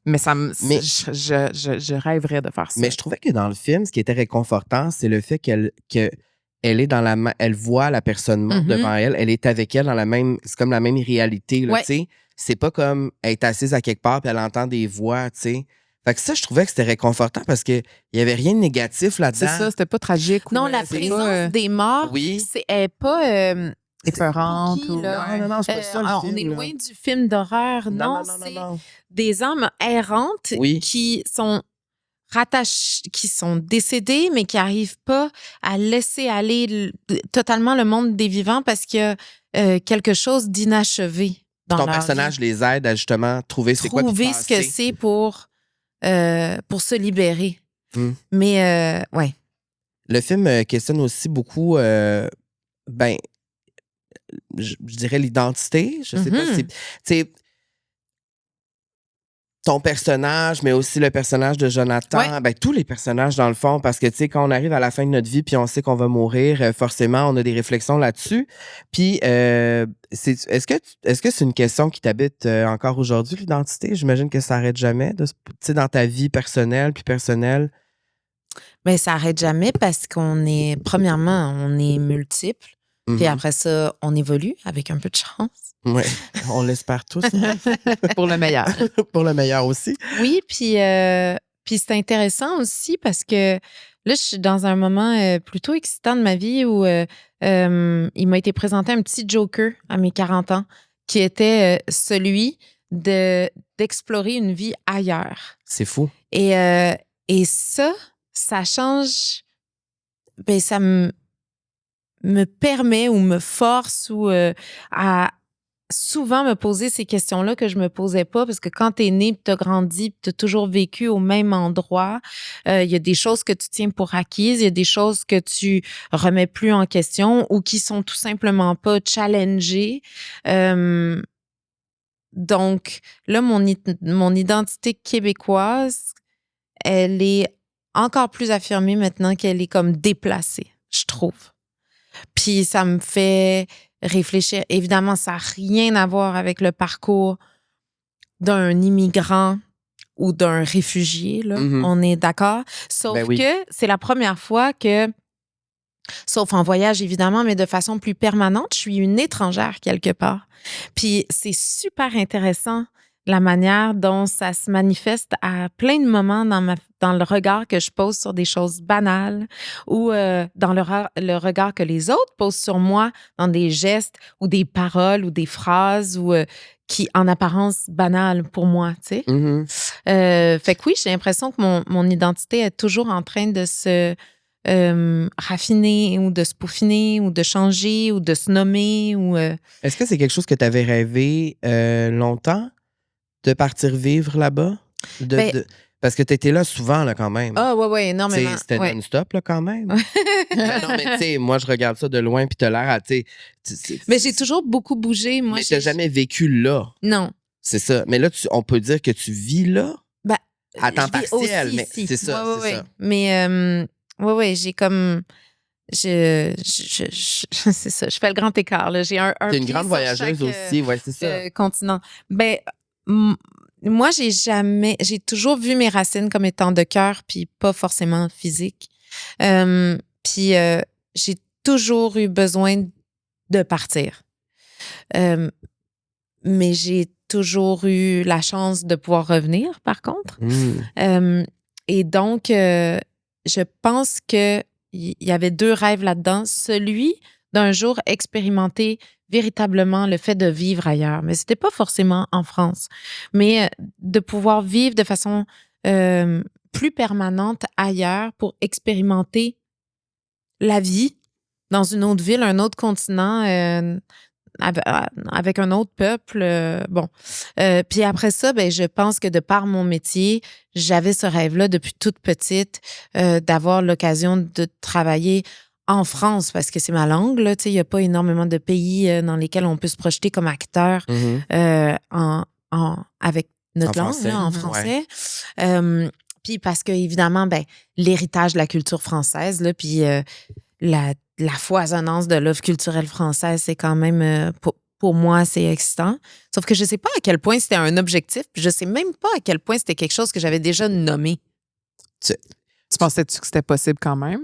Mais ça me... Mais- je rêverais de faire ça. Mais je trouvais que dans le film, ce qui était réconfortant, c'est le fait qu'elle est dans la elle voit la personne morte Mhm. devant elle, elle est avec elle dans la même, c'est comme la même réalité, là, Ouais. tu sais. C'est pas comme elle est assise à quelque part puis elle entend des voix, tu sais. Fait que ça, je trouvais que c'était réconfortant parce que il y avait rien de négatif là-dedans. C'est ça, c'était pas tragique. Non, ou, la c'est présence pas, des morts, Oui. elle est pas... épeurante. spooky, Ou... là. Non, c'est pas ça le On est film, là. loin du film d'horreur. Non, c'est des âmes errantes Oui. qui sont rattachées, qui sont décédées, mais qui n'arrivent pas à laisser aller totalement le monde des vivants parce qu'il y a quelque chose d'inachevé dans Ton leur personnage vie. les aide à justement trouver c'est quoi puis Trouver ce que passer. c'est pour se libérer. Mm. Mais, ouais. Le film questionne aussi beaucoup, ben, je dirais l'identité. Je sais pas si. Tu sais, ton personnage, mais aussi le personnage de Jonathan, Ouais. ben, tous les personnages dans le fond, parce que tu sais, quand on arrive à la fin de notre vie puis on sait qu'on va mourir, forcément, on a des réflexions là-dessus. Puis, est-ce que c'est une question qui t'habite encore aujourd'hui, l'identité? J'imagine que ça n'arrête jamais, tu sais, dans ta vie personnelle puis personnelle. Mais ça n'arrête jamais parce premièrement, on est multiples. Puis après ça, on évolue avec un peu de chance. Oui, on l'espère tous. Pour le meilleur. Pour le meilleur aussi. Oui, puis c'est intéressant aussi parce que là, je suis dans un moment plutôt excitant de ma vie où il m'a été présenté un petit joker à mes 40 ans qui était celui d'explorer une vie ailleurs. C'est fou. Et ça change, ben ça me permet ou me force ou à souvent me poser ces questions-là que je me posais pas parce que quand t'es né, puis t'as grandi, puis t'as toujours vécu au même endroit, il y a des choses que tu tiens pour acquises, il y a des choses que tu remets plus en question ou qui sont tout simplement pas challengées. Donc là, mon identité québécoise, elle est encore plus affirmée maintenant qu'elle est comme déplacée, je trouve. Puis ça me fait réfléchir. Évidemment, ça n'a rien à voir avec le parcours d'un immigrant ou d'un réfugié, là. On est d'accord? Sauf que c'est la première fois que, sauf en voyage évidemment, mais de façon plus permanente, je suis une étrangère quelque part. Puis c'est super intéressant la manière dont ça se manifeste à plein de moments dans le regard que je pose sur des choses banales ou dans le regard que les autres posent sur moi dans des gestes ou des paroles ou des phrases ou qui en apparence banales pour moi, tu sais. Fait que oui, j'ai l'impression que mon identité est toujours en train de se raffiner ou de se peaufiner ou de changer ou de se nommer ou Est-ce que c'est quelque chose que tu avais rêvé longtemps de partir vivre là-bas? Parce que tu étais là souvent, là, quand même. Ah, ouais, énormément. C'était non-stop, là, quand même. Ben non, mais tu sais, moi, je regarde ça de loin, puis t'as l'air à, Mais j'ai toujours beaucoup bougé. Moi, mais t'as jamais vécu là. Non. C'est ça. Mais là, on peut dire que tu vis là? Ben, à temps partiel, mais ici. c'est ça, c'est ça. Mais, j'ai comme... c'est ça, je fais le grand écart, là. J'ai un T'es une pied grande sur voyageuse chaque, aussi, ouais, c'est ça. continent. Ben, moi, j'ai toujours vu mes racines comme étant de cœur, puis pas forcément physique. Puis j'ai toujours eu besoin de partir. Mais j'ai toujours eu la chance de pouvoir revenir, par contre. Et donc, je pense que il y avait deux rêves là-dedans. Celui d'un jour expérimenter véritablement le fait de vivre ailleurs. Mais c'était pas forcément en France. Mais de pouvoir vivre de façon plus permanente ailleurs pour expérimenter la vie dans une autre ville, un autre continent, avec un autre peuple. Puis après ça, ben, je pense que de par mon métier, j'avais ce rêve-là depuis toute petite d'avoir l'occasion de travailler en France parce que c'est ma langue. Là, il n'y a pas énormément de pays dans lesquels on peut se projeter comme acteur avec notre langue, français. là, en français. Puis parce que, évidemment, ben, l'héritage de la culture française, là, puis la foisonnance de l'œuvre culturelle française, c'est quand même, pour moi, c'est excitant. Sauf que je ne sais pas à quel point c'était un objectif, puis je ne sais même pas à quel point c'était quelque chose que j'avais déjà nommé. Tu pensais-tu que c'était possible quand même?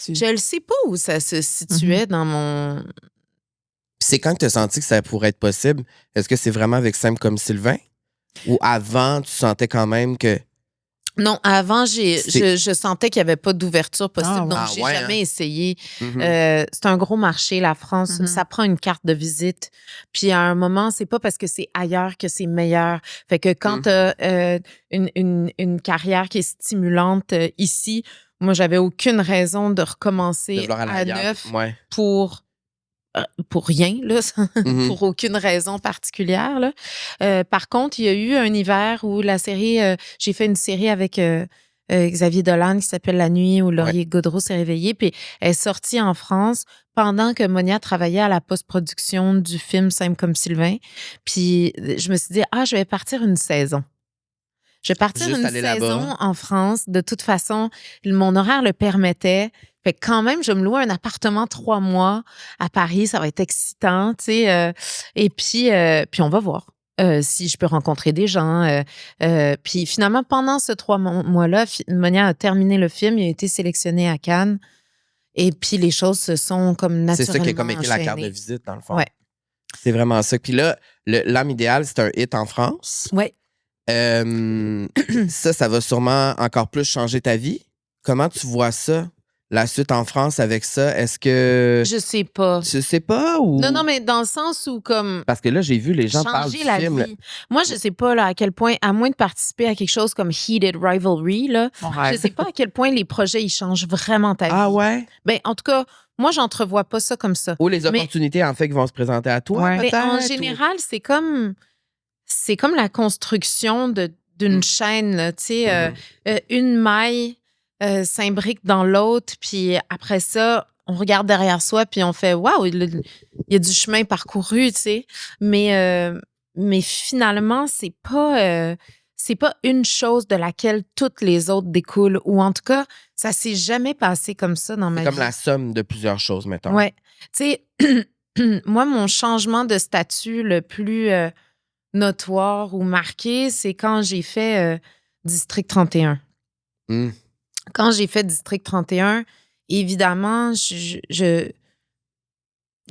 Je ne sais pas où ça se situait dans mon... Puis c'est quand tu as senti que ça pourrait être possible? Est-ce que c'est vraiment avec Simple comme Sylvain? Ou avant, tu sentais quand même que... Non, avant, C'est- je sentais qu'il n'y avait pas d'ouverture possible, Ah, donc ah j'ai ouais, jamais hein? essayé. Mhm. C'est un gros marché, la France. Mhm. Ça prend une carte de visite. Puis à un moment, c'est pas parce que c'est ailleurs que c'est meilleur. Fait que quand Mhm. tu as une carrière qui est stimulante ici, moi, j'avais aucune raison de De recommencer vouloir aller à ailleurs. neuf Ouais. pour pour rien, là, Mhm. pour aucune raison particulière. Là. Par contre, il y a eu un hiver où la série, j'ai fait une série avec Xavier Dolan qui s'appelle La nuit où Laurier Gaudreau s'est réveillé, puis elle est sortie en France pendant que Monia travaillait à la post-production du film Simple comme Sylvain. Puis je me suis dit, je vais partir une saison. Je vais partir Juste une aller là-bas. saison en France. De toute façon, mon horaire le permettait. Fait que quand même, je me louais un appartement 3 mois à Paris. Ça va être excitant, tu sais. Et puis on va voir si je peux rencontrer des gens. Puis finalement, pendant ce 3 mois-là, Monia a terminé le film. Il a été sélectionné à Cannes. Et puis les choses se sont comme C'est ça qui a naturellement comme été la carte de enchaînées. visite, dans le fond. Ouais. C'est vraiment ça. Puis là, L'âme idéale, c'est un hit en France. Ouais. Ça va sûrement encore plus changer ta vie. Comment tu vois ça, la suite en France avec ça? Est-ce que Je sais pas. tu sais pas ou Non, mais dans le sens où comme parce que là j'ai vu les gens parlent changer du la film. vie. Moi, je sais pas là, à quel point, à moins de participer à quelque chose comme Heated Rivalry, là, Mon je rêve. sais pas à quel point les projets, ils changent vraiment ta vie. Ah ouais? Ben, en tout cas, moi, j'entrevois pas ça comme ça. Ou les Mais- opportunités en fait qui vont se présenter à toi, Ouais. Mais en peut-être? général, c'est comme la construction d'une Mm. chaîne, là, tu sais, Mhm. une maille s'imbrique dans l'autre, puis après ça, on regarde derrière soi, puis on fait waouh, il y a du chemin parcouru, tu sais. Mais finalement, c'est pas une chose de laquelle toutes les autres découlent, ou en tout cas, ça s'est jamais passé comme ça dans ma C'est comme vie. la somme de plusieurs choses, mettons. Ouais. Tu sais, moi, mon changement de statut le plus notoire ou marqué, c'est quand j'ai fait District 31. Mm. Quand j'ai fait District 31, évidemment,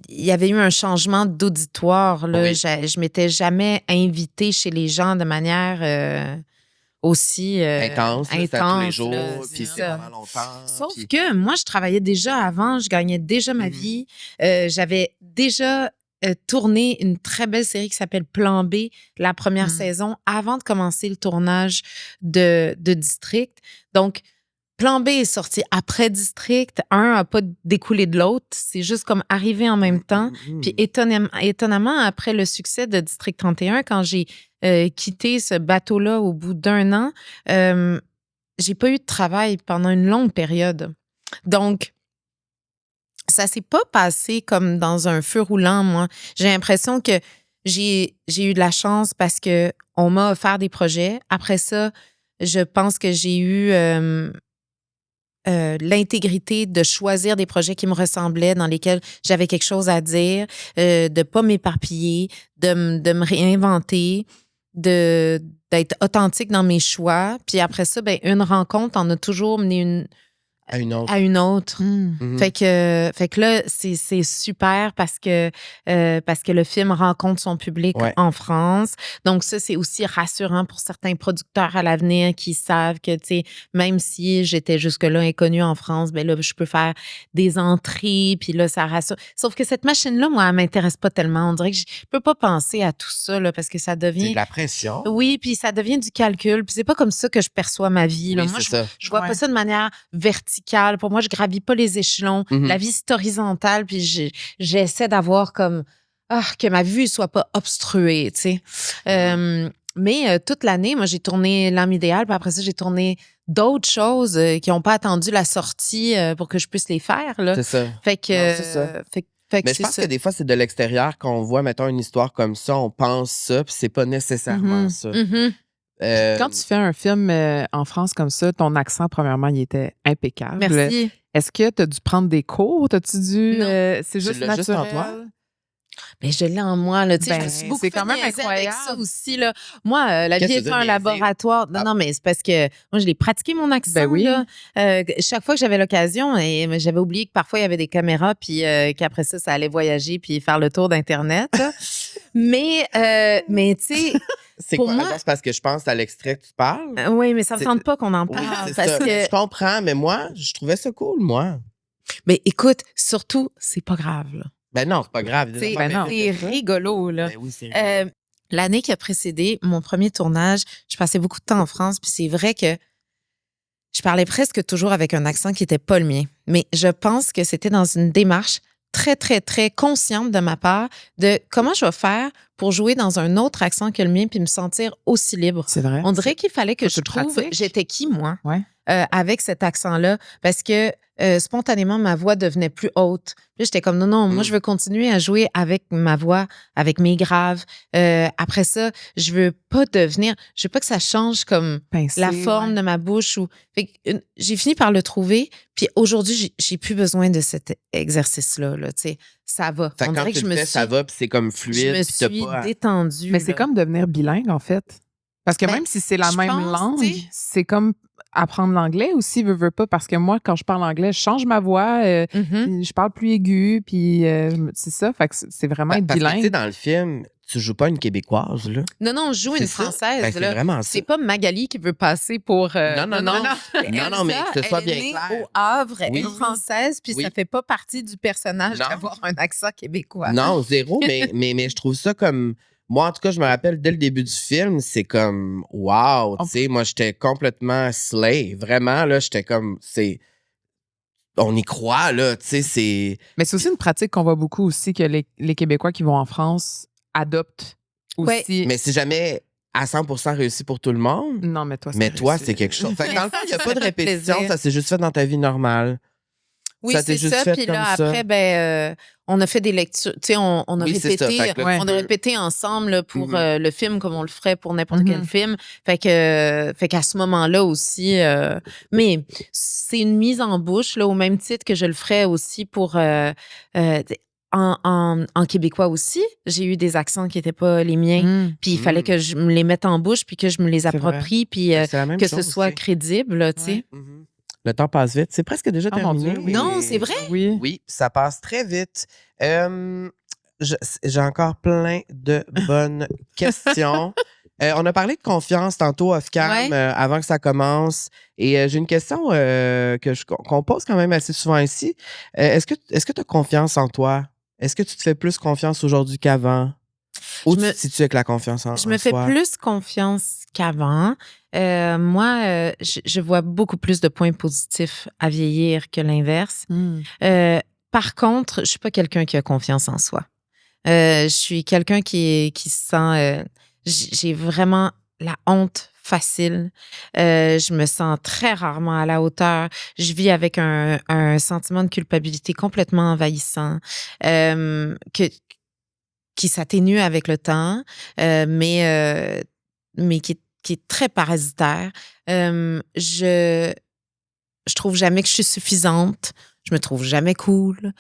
il y avait eu un changement d'auditoire. Là. Oui. Je m'étais jamais invitée chez les gens de manière aussi Intense, là, c'était à tous les intense, jours, là, puis c'est c'est ça. pendant longtemps. Sauf puis- que moi, je travaillais déjà avant, je gagnais déjà ma Mhm. vie. J'avais déjà tourné une très belle série qui s'appelle Plan B, la première saison, avant de commencer le tournage de District. Donc, Plan B est sorti après District. Un n'a pas découlé de l'autre. C'est juste comme arrivé en même temps. Mhm. Puis étonnamment, après le succès de District 31, quand j'ai quitté ce bateau-là au bout d'un an, j'ai pas eu de travail pendant une longue période. Donc, ça s'est pas passé comme dans un feu roulant, moi. J'ai l'impression que j'ai eu de la chance parce que on m'a offert des projets. Après ça, je pense que j'ai eu l'intégrité de choisir des projets qui me ressemblaient, dans lesquels j'avais quelque chose à dire, de pas m'éparpiller, de me réinventer, d'être authentique dans mes choix. Puis après ça, ben, une rencontre en a toujours mené À une autre. à une autre. Mhm. Fait que là, c'est super parce que le film rencontre son public Ouais. en France. Donc ça, c'est aussi rassurant pour certains producteurs à l'avenir qui savent que, tu sais, même si j'étais jusque-là inconnue en France, ben là, je peux faire des entrées, puis là, ça rassure. Sauf que cette machine-là, moi, elle m'intéresse pas tellement. On dirait que je peux pas penser à tout ça, là, parce que ça C'est devient... de la pression. Oui, puis ça devient du calcul. Puis c'est pas comme ça que je perçois ma vie. Là. Oui, Moi, c'est ça. je vois Ouais. pas ça de manière verticale. Pour moi, je gravis pas les échelons. Mhm. La vie, c'est horizontale. Puis j'essaie d'avoir comme que ma vue soit pas obstruée, tu sais. Mais toute l'année, moi, j'ai tourné L'âme idéale. Puis après ça, j'ai tourné d'autres choses qui n'ont pas attendu la sortie pour que je puisse les faire. Là. C'est ça. Fait que, Non, c'est ça. fait que Mais je c'est pense ça. que des fois, c'est de l'extérieur qu'on voit, mettons, une histoire comme ça, on pense ça, puis c'est pas nécessairement Mhm. ça. Mhm. Quand tu fais un film en France comme ça, ton accent, premièrement, il était impeccable. Merci. Est-ce que tu as dû prendre des cours? T'as-tu dû. Non. C'est juste l'as juste en naturel? toi? Mais je l'ai en moi, là. Tu sais, je me Ben, suis beaucoup c'est fait quand même niaiser avec incroyable. ça aussi, là. Moi, la Qu'est-ce vie que est tu veux un niaiser? laboratoire. Non, Ah. non, mais c'est parce que moi, je l'ai pratiqué, mon accent, Ben oui. là. Chaque fois que j'avais l'occasion, et j'avais oublié que parfois, il y avait des caméras, puis qu'après ça allait voyager puis faire le tour d'Internet, là. Mais tu sais, C'est Pour quoi? moi- Attends, c'est parce que je pense à l'extrait que tu parles. Oui, mais ça me C'est- tente pas qu'on en Oui, parle. c'est parce ça. que, Je comprends, mais moi, je trouvais ça cool, moi. mais écoute, surtout, c'est pas grave, là. Ben non, c'est pas grave. Tu sais, Ben non. c'est rigolo, là. Ben oui, c'est L'année qui a précédé mon premier tournage, je passais beaucoup de temps en France, puis c'est vrai que je parlais presque toujours avec un accent qui n'était pas le mien. Mais je pense que c'était dans une démarche très, très, très consciente de ma part de comment je vais faire pour jouer dans un autre accent que le mien puis me sentir aussi libre. C'est vrai. On dirait qu'il fallait que Faut que je tu le trouve pratiques. j'étais qui, moi, Ouais. avec cet accent-là, parce que spontanément, ma voix devenait plus haute. Puis j'étais comme, non, moi, je veux continuer à jouer avec ma voix, avec mes graves. Après ça, je veux pas que ça change comme Pincé, la forme ouais. de ma bouche. Fait que, j'ai fini par le trouver. Puis aujourd'hui, j'ai plus besoin de cet exercice-là. Là, tu sais, ça va. Fait que On quand dirait que tu je le me fais, suis, ça va, puis c'est comme je fluide, me puis t'as suis pas... détendue. Mais c'est là. comme devenir bilingue, en fait. Parce que Ben, même si c'est la je même pense, langue, tu sais. c'est comme apprendre l'anglais aussi, veux pas. Parce que moi, quand je parle anglais, je change ma voix, Mhm. puis je parle plus aigu, puis c'est ça. Fait que c'est vraiment être Parce que, tu sais, bilingue. dans le film, tu joues pas une Québécoise, là. Non, je joue C'est une ça. Française. Ben, c'est là. vraiment ça. C'est pas Magali qui veut passer pour. Non, non. Non, non, mais Elsa, que ce soit elle est bien née clair. au Havre, Oui. elle est française, puis Oui. ça fait pas partie du personnage Non. d'avoir un accent québécois. Non, zéro, mais je trouve ça comme... Moi, en tout cas, je me rappelle, dès le début du film, c'est comme... Wow, tu sais, moi, j'étais complètement slay. Vraiment, là, j'étais comme... On y croit, là, tu sais, c'est... Mais c'est aussi une pratique qu'on voit beaucoup aussi, que les Québécois qui vont en France adoptent Ouais. aussi. Mais c'est jamais à 100% réussi pour tout le monde. Non, mais toi, c'est Mais toi, réussi. c'est quelque chose. Fait que dans le fond, il n'y a Ça pas de fait répétition, plaisir. ça s'est juste fait dans ta vie normale. Oui, Ça t'est c'est juste ça. fait Puis comme là, ça. après, on a fait des lectures. Tu sais, on a Oui, c'est ça. répété. Fait que là, Ouais. On a répété ensemble là, pour Mhm. le film comme on le ferait pour n'importe Mhm. quel film. Fait qu'à ce moment-là aussi, mais c'est une mise en bouche là, au même titre que je le ferais aussi pour en québécois aussi. J'ai eu des accents qui n'étaient pas les miens. Mm. Puis il fallait que je me les mette en bouche puis que je me les C'est vrai. approprie puis C'est la même que ce chose soit aussi. crédible, là, tu sais. Ouais. Mhm. Le temps passe vite. C'est presque déjà Oh mon terminé. Dieu, oui. Non, c'est vrai? Oui. Oui, ça passe très vite. J'ai encore plein de bonnes questions. On a parlé de confiance tantôt off-cam Ouais. avant que ça commence. Et j'ai une question qu'on pose quand même assez souvent ici. Est-ce que tu as confiance en toi? Est-ce que tu te fais plus confiance aujourd'hui qu'avant? Où Je tu me- te situes avec la confiance en Je me fais soi? plus confiance qu'avant. Moi, je vois beaucoup plus de points positifs à vieillir que l'inverse. Mm. Par contre, je suis pas quelqu'un qui a confiance en soi. Je suis quelqu'un qui se sent... j'ai vraiment la honte facile. Je me sens très rarement à la hauteur. Je vis avec un sentiment de culpabilité complètement envahissant qui s'atténue avec le temps, mais qui est très parasitaire. Je trouve jamais que je suis suffisante. Je me trouve jamais cool.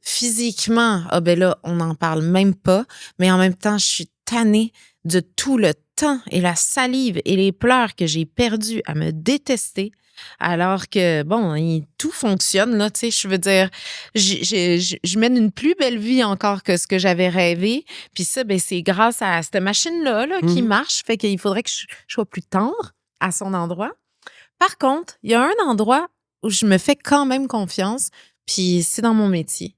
Physiquement, ah ben là, on n'en parle même pas. Mais en même temps, je suis tannée de tout le temps et la salive et les pleurs que j'ai perdus à me détester. Alors que, bon, tout fonctionne, là, tu sais, je veux dire, je mène une plus belle vie encore que ce que j'avais rêvé. Puis ça, ben, c'est grâce à cette machine-là là, qui marche, fait qu'il faudrait que je sois plus tendre à son endroit. Par contre, il y a un endroit où je me fais quand même confiance, puis c'est dans mon métier.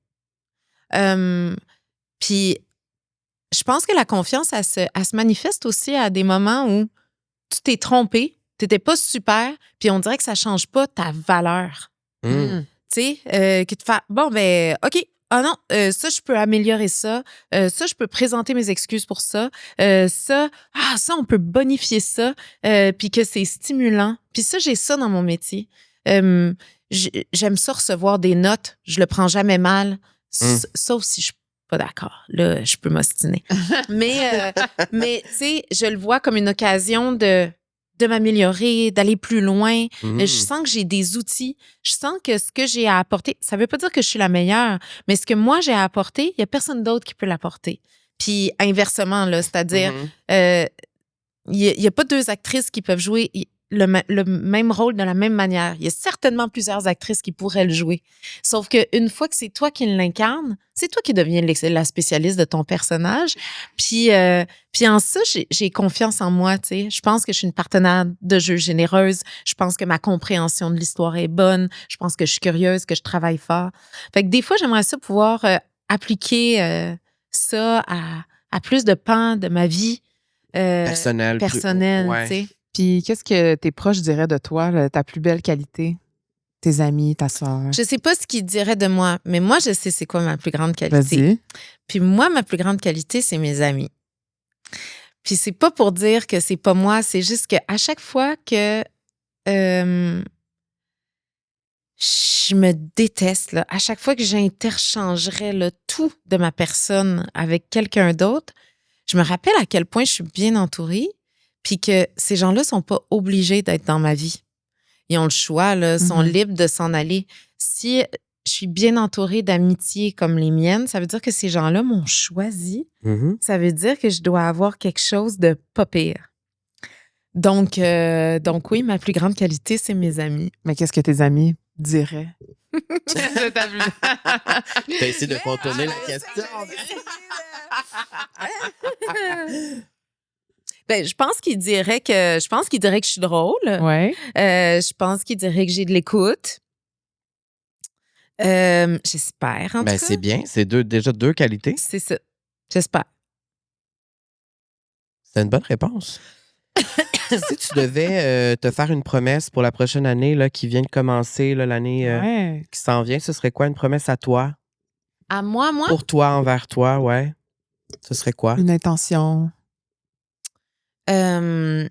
Puis je pense que la confiance, elle se manifeste aussi à des moments où tu t'es trompé, t'étais pas super, puis on dirait que ça change pas ta valeur. Mm. Tu sais, que tu fais, bon, ben, OK, ah non, ça, je peux améliorer ça. Ça, je peux présenter mes excuses pour ça. Ça, on peut bonifier ça, puis que c'est stimulant. Puis ça, j'ai ça dans mon métier. J'aime ça recevoir des notes. Je le prends jamais mal, sauf si je suis pas d'accord. Là, je peux m'ostiner. mais tu sais, je le vois comme une occasion de m'améliorer, d'aller plus loin. Je sens que j'ai des outils. Je sens que ce que j'ai à apporter, ça veut pas dire que je suis la meilleure, mais ce que moi j'ai à apporter, il y a personne d'autre qui peut l'apporter. Puis inversement, là, c'est-à-dire, il y a pas deux actrices qui peuvent jouer. le même rôle de la même manière. Il y a certainement plusieurs actrices qui pourraient le jouer. Sauf qu'une fois que c'est toi qui l'incarne, c'est toi qui deviens la spécialiste de ton personnage. Puis en ça, j'ai confiance en moi, tu sais. Je pense que je suis une partenaire de jeu généreuse. Je pense que ma compréhension de l'histoire est bonne. Je pense que je suis curieuse, que je travaille fort. Fait que des fois, j'aimerais ça pouvoir appliquer ça à plus de pans de ma vie Personnel. tu sais. Puis qu'est-ce que tes proches diraient de toi, là, ta plus belle qualité? Tes amis, ta soeur? Je sais pas ce qu'ils diraient de moi, mais moi, je sais c'est quoi ma plus grande qualité. Vas-y. Puis moi, ma plus grande qualité, c'est mes amis. Puis c'est pas pour dire que c'est pas moi, c'est juste qu'à chaque fois que je me déteste, là, à chaque fois que j'interchangerais le tout de ma personne avec quelqu'un d'autre, je me rappelle à quel point je suis bien entourée, puis que ces gens-là sont pas obligés d'être dans ma vie. Ils ont le choix, là, sont libres de s'en aller. Si je suis bien entourée d'amitiés comme les miennes, ça veut dire que ces gens-là m'ont choisi. Mhm. Ça veut dire que je dois avoir quelque chose de pas pire. Donc oui, ma plus grande qualité, c'est mes amis. Mais qu'est-ce que tes amis diraient? T'as essayé de contourner la question. Ben, je pense qu'ils diraient que je suis drôle. Ouais. Je pense qu'ils diraient que j'ai de l'écoute. J'espère, en tout Ben, cas. c'est bien. C'est déjà deux qualités. C'est ça. J'espère. C'est une bonne réponse. Si tu devais te faire une promesse pour la prochaine année là, qui vient de commencer, là, l'année Ouais. qui s'en vient, ce serait quoi une promesse à toi? À moi? Pour toi, envers toi, ouais. Ce serait quoi? Une intention. Je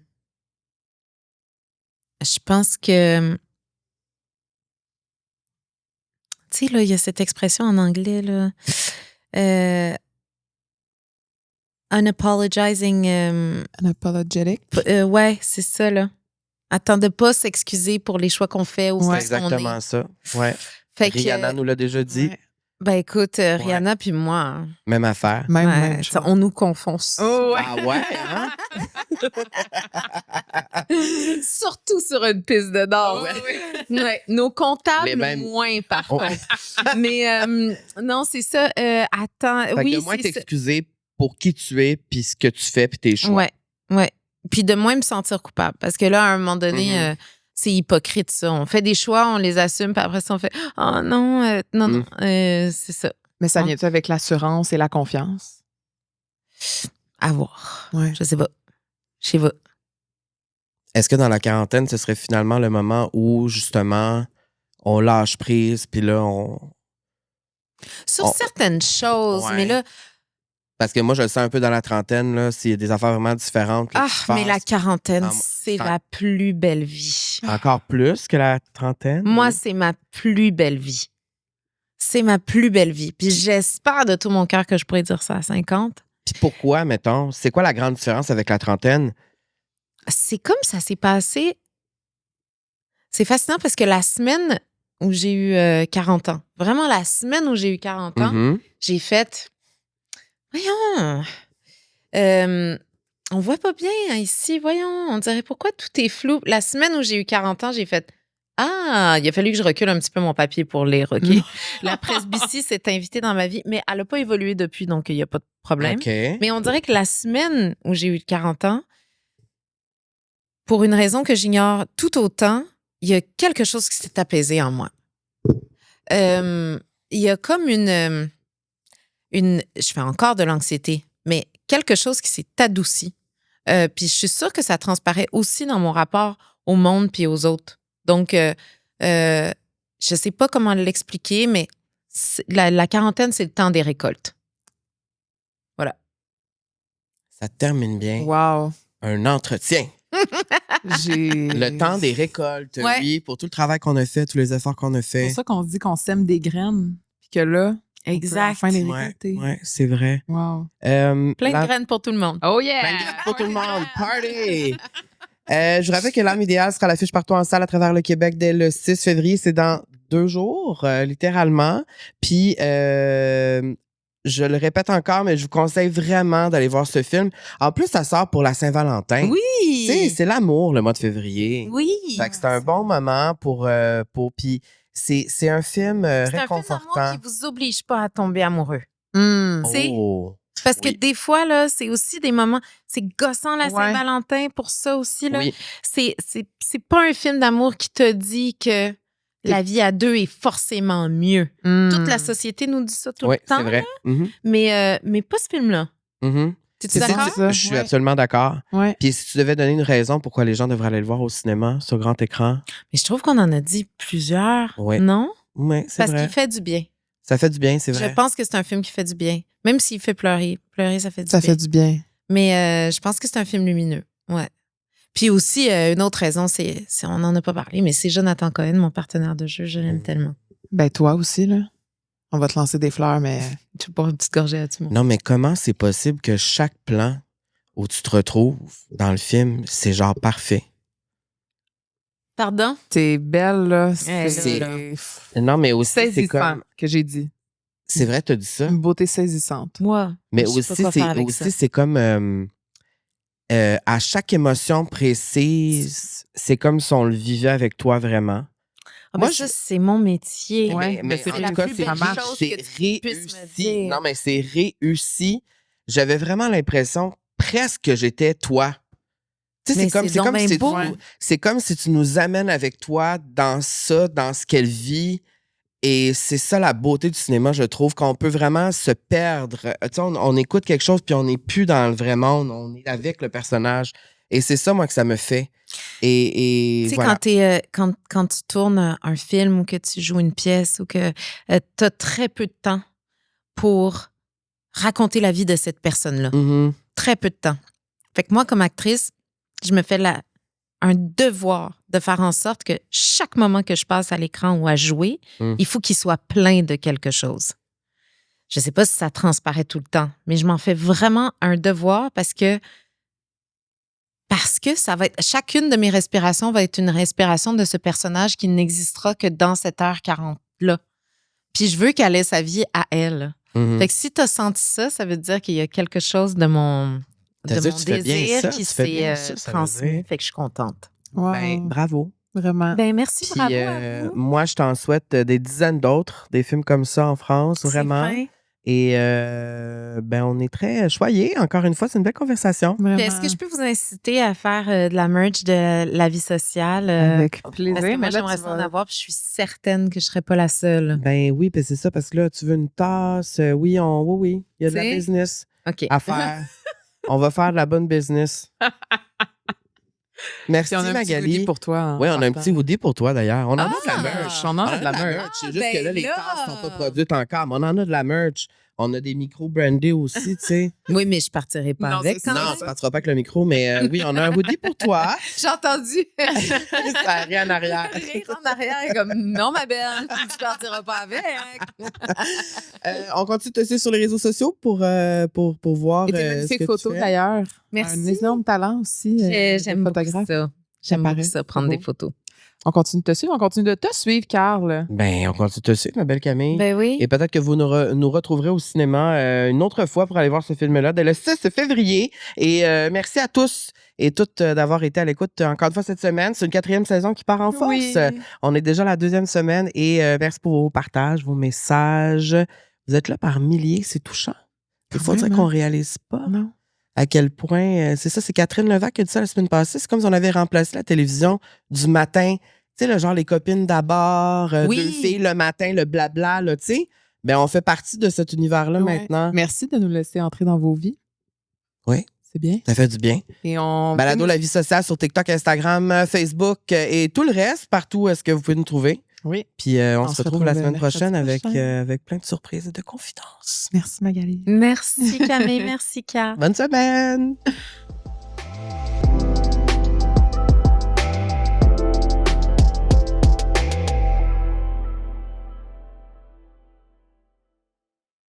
pense que... Tu sais, là, il y a cette expression en anglais, là. Unapologizing... Unapologetic. ouais, c'est ça, là. Attends de pas s'excuser pour les choix qu'on fait ou C'est ce qu'on exactement est. ça. Ouais. Fait que, Rihanna nous l'a déjà dit. Ouais. ben écoute, Rihanna puis moi, hein, Même affaire. Même, ouais, même ça, chose. on nous confond. Oh, ouais. Ah ouais, hein? Surtout sur une piste de danse. Ouais, nos comptables, Les mêmes- moins par Oh. contre. Mais non, c'est ça. Attends, Fait que oui, de moins c'est ça. t'excuser pour qui tu es, puis ce que tu fais, puis tes choix. Ouais. Puis de moins me sentir coupable. Parce que là, à un moment donné, Mhm. c'est hypocrite, ça. On fait des choix, on les assume, puis après ça, on fait « Oh non, non, c'est ça. Mais ça vient-tu avec l'assurance et la confiance? » À voir. Ouais. Je sais pas. Je sais pas. Est-ce que dans la quarantaine, ce serait finalement le moment où, justement, on lâche prise, puis là, Sur On- certaines choses, Ouais. mais là, Parce que moi, je le sens un peu dans la trentaine, là, s'il y a des affaires vraiment différentes. là, qui se mais la passent. quarantaine, Ah, c'est ça- la plus belle vie. Encore plus que la trentaine. Moi, oui. c'est ma plus belle vie. C'est ma plus belle vie. Puis j'espère de tout mon cœur que je pourrais dire ça à 50. Puis pourquoi, mettons? C'est quoi la grande différence avec la trentaine? C'est comme ça s'est passé. C'est fascinant parce que la semaine où j'ai eu 40 ans, vraiment la semaine où j'ai eu 40 ans, Mhm. j'ai fait... Voyons, on voit pas bien hein, ici, voyons, on dirait pourquoi tout est flou. La semaine où j'ai eu 40 ans, j'ai fait ah, il a fallu que je recule un petit peu mon papier pour lire, OK? La presbytie s'est invitée dans ma vie, mais elle n'a pas évolué depuis, donc il n'y a pas de problème. OK. Mais on dirait que la semaine où j'ai eu 40 ans, pour une raison que j'ignore tout autant, il y a quelque chose qui s'est apaisé en moi. Il y a comme une... Je fais encore de l'anxiété, mais quelque chose qui s'est adouci. Puis je suis sûre que ça transparaît aussi dans mon rapport au monde puis aux autres. Donc, je sais pas comment l'expliquer, mais la quarantaine, c'est le temps des récoltes. Voilà. Ça termine bien. Wow. Un entretien. Le temps des récoltes, Ouais. oui, pour tout le travail qu'on a fait, tous les efforts qu'on a C'est fait. pour ça qu'on se dit qu'on sème des graines. Puis que là, Exact. enfin les Ouais, récolter. ouais, c'est vrai. Wow. Plein de graines pour tout le monde. Oh yeah! Plein de graines pour tout le monde. Party! Je vous rappelle que l'âme idéale sera à l'affiche partout en salle à travers le Québec dès le 6 février. C'est dans 2 jours, littéralement. Puis, je le répète encore, mais je vous conseille vraiment d'aller voir ce film. En plus, ça sort pour la Saint-Valentin. Oui! Tu sais, c'est l'amour, le mois de février. Oui. Fait que c'est un bon moment pour puis c'est un film C'est un film réconfortant. d'amour qui vous oblige pas à tomber amoureux. C'est- Oh. Parce que Oui. des fois, là, c'est aussi des moments... C'est gossant, la Ouais. Saint-Valentin, pour ça aussi, là. Oui. C'est pas un film d'amour qui te dit que la vie à deux est forcément mieux. Toute la société nous dit ça tout Oui, le temps, c'est vrai. Mhm. mais pas ce film-là. Mhm. T'es-tu C'est d'accord? ça? Je suis Ouais. absolument d'accord. Ouais. Puis si tu devais donner une raison pourquoi les gens devraient aller le voir au cinéma, sur grand écran, Mais je trouve qu'on en a dit plusieurs, Ouais. non? oui, c'est Parce vrai. qu'il fait du bien. Ça fait du bien, c'est Je vrai. pense que c'est un film qui fait du bien. Même s'il fait pleurer. Pleurer, ça fait du Ça bien. fait du bien. Mais je pense que c'est un film lumineux. Ouais. Puis aussi, une autre raison, on n'en a pas parlé, mais c'est Jonathan Cohen, mon partenaire de jeu. Je l'aime tellement. Ben, toi aussi, là. On va te lancer des fleurs, mais. Tu peux boire une petite gorgée à tout le monde. Non, mais comment c'est possible que chaque plan où tu te retrouves dans le film, c'est genre parfait? Pardon? T'es belle, là. C'est- là. Non, mais aussi, c'est Saisissant, comme... que j'ai dit. C'est vrai, t'as dit ça? Une beauté saisissante. Moi. Mais je sais pas aussi, quoi faire avec ça. c'est comme à chaque émotion précise, c'est comme si on le vivait avec toi vraiment. Ah, Moi, ben ça, c'est mon métier. Ouais, mais c'est en la tout cas, plus belle marche. chose c'est que tu puisses me réussi. dire. Non, mais c'est réussi. J'avais vraiment l'impression presque que j'étais toi. Tu sais, Mais c'est comme, c'est c'est donc comme ben si beau. c'est comme si tu nous amènes avec toi dans ça, dans ce qu'elle vit. Et c'est ça la beauté du cinéma, je trouve, qu'on peut vraiment se perdre. Tu sais, on écoute quelque chose puis on n'est plus dans le vrai monde, on est avec le personnage. Et c'est ça, moi, que ça me fait. Et Tu sais, voilà. quand tu tournes un film ou que tu joues une pièce ou que tu as très peu de temps pour raconter la vie de cette personne-là. Mhm. Très peu de temps. Fait que moi, comme actrice, je me fais un devoir de faire en sorte que chaque moment que je passe à l'écran ou à jouer, il faut qu'il soit plein de quelque chose. Je sais pas si ça transparaît tout le temps, mais je m'en fais vraiment un devoir parce que ça va être, chacune de mes respirations va être une respiration de ce personnage qui n'existera que dans cette heure 40-là. Puis je veux qu'elle ait sa vie à elle. Mhm. Fait que si tu as senti ça, ça veut dire qu'il y a quelque chose de mon Ça veut dire que tu fais bien désir ça, qui tu fais bien s'est ça veut transmis. dire. Fait que je suis contente. Wow. Ben, bravo. Vraiment. Ben merci, Puis, bravo à vous. moi, je t'en souhaite des dizaines d'autres, des films comme ça en France, C'est vraiment. fin. Et ben, on est très choyés. Encore une fois, c'est une belle conversation. Vraiment. Est-ce que je peux vous inciter à faire de la merch de la vie sociale? Avec plaisir. Parce que moi, mais là, j'aimerais tu ça en vas- avoir, puis je suis certaine que je ne serais pas la seule. Ben oui, puis c'est ça, parce que là, tu veux une tasse. Oui, oui, il y a de la T'sais? business OK. à faire. On va faire de la bonne business. Merci, Puis on a un petit Magali. goodie pour toi. en Oui, on a un partant. petit hoodie pour toi, d'ailleurs. On en a de la Ah! merch. On en a de la merch. C'est juste ben que là, les là! tasses ne sont pas produites encore, mais on en a de la merch. On a des micros brandés aussi, tu sais. Oui, mais je ne partirai pas Non, avec. c'est ça. quand Non, même. tu ne passeras pas avec le micro, mais oui, on a un hoodie pour toi. J'ai entendu. Ça a rien en arrière. Rire en arrière, comme non, ma belle, tu partiras pas avec. On continue de te suivre sur les réseaux sociaux pour voir Et tes ce que magnifiques tu photos, fais. d'ailleurs. Merci. Un énorme talent aussi. J'aime beaucoup photographe. ça. J'aime paraît. beaucoup ça, prendre C'est des beau. photos. On continue de te suivre. On continue de te suivre, Carl. Ben, on continue de te suivre, ma belle Camille. Ben oui. Et peut-être que vous nous retrouverez au cinéma une autre fois pour aller voir ce film-là, dès le 6 février. Et merci à tous et toutes d'avoir été à l'écoute encore une fois cette semaine. C'est une 4e saison qui part en force. Oui. On est déjà à la 2e semaine et merci pour vos partages, vos messages. Vous êtes là par milliers, c'est touchant. Des Quand fois, on dirait même, qu'on hein? réalise pas Non. à quel point... c'est ça, c'est Catherine Levac qui a dit ça la semaine passée. C'est comme si on avait remplacé la télévision du matin. Tu sais, le genre les copines d'abord, Oui. 2 filles le matin, le blabla, là, tu sais. Ben, on fait partie de cet univers-là Ouais. maintenant. Merci de nous laisser entrer dans vos vies. Oui. C'est bien. Ça fait du bien. Et on. Balado La Vie Sociale sur TikTok, Instagram, Facebook et tout le reste, partout où est-ce que vous pouvez nous trouver. Oui. Puis on se retrouve la semaine mercredi prochaine avec prochain. plein de surprises et de confidences. Merci, Magali. Merci, Camille. Merci, Car. Bonne semaine!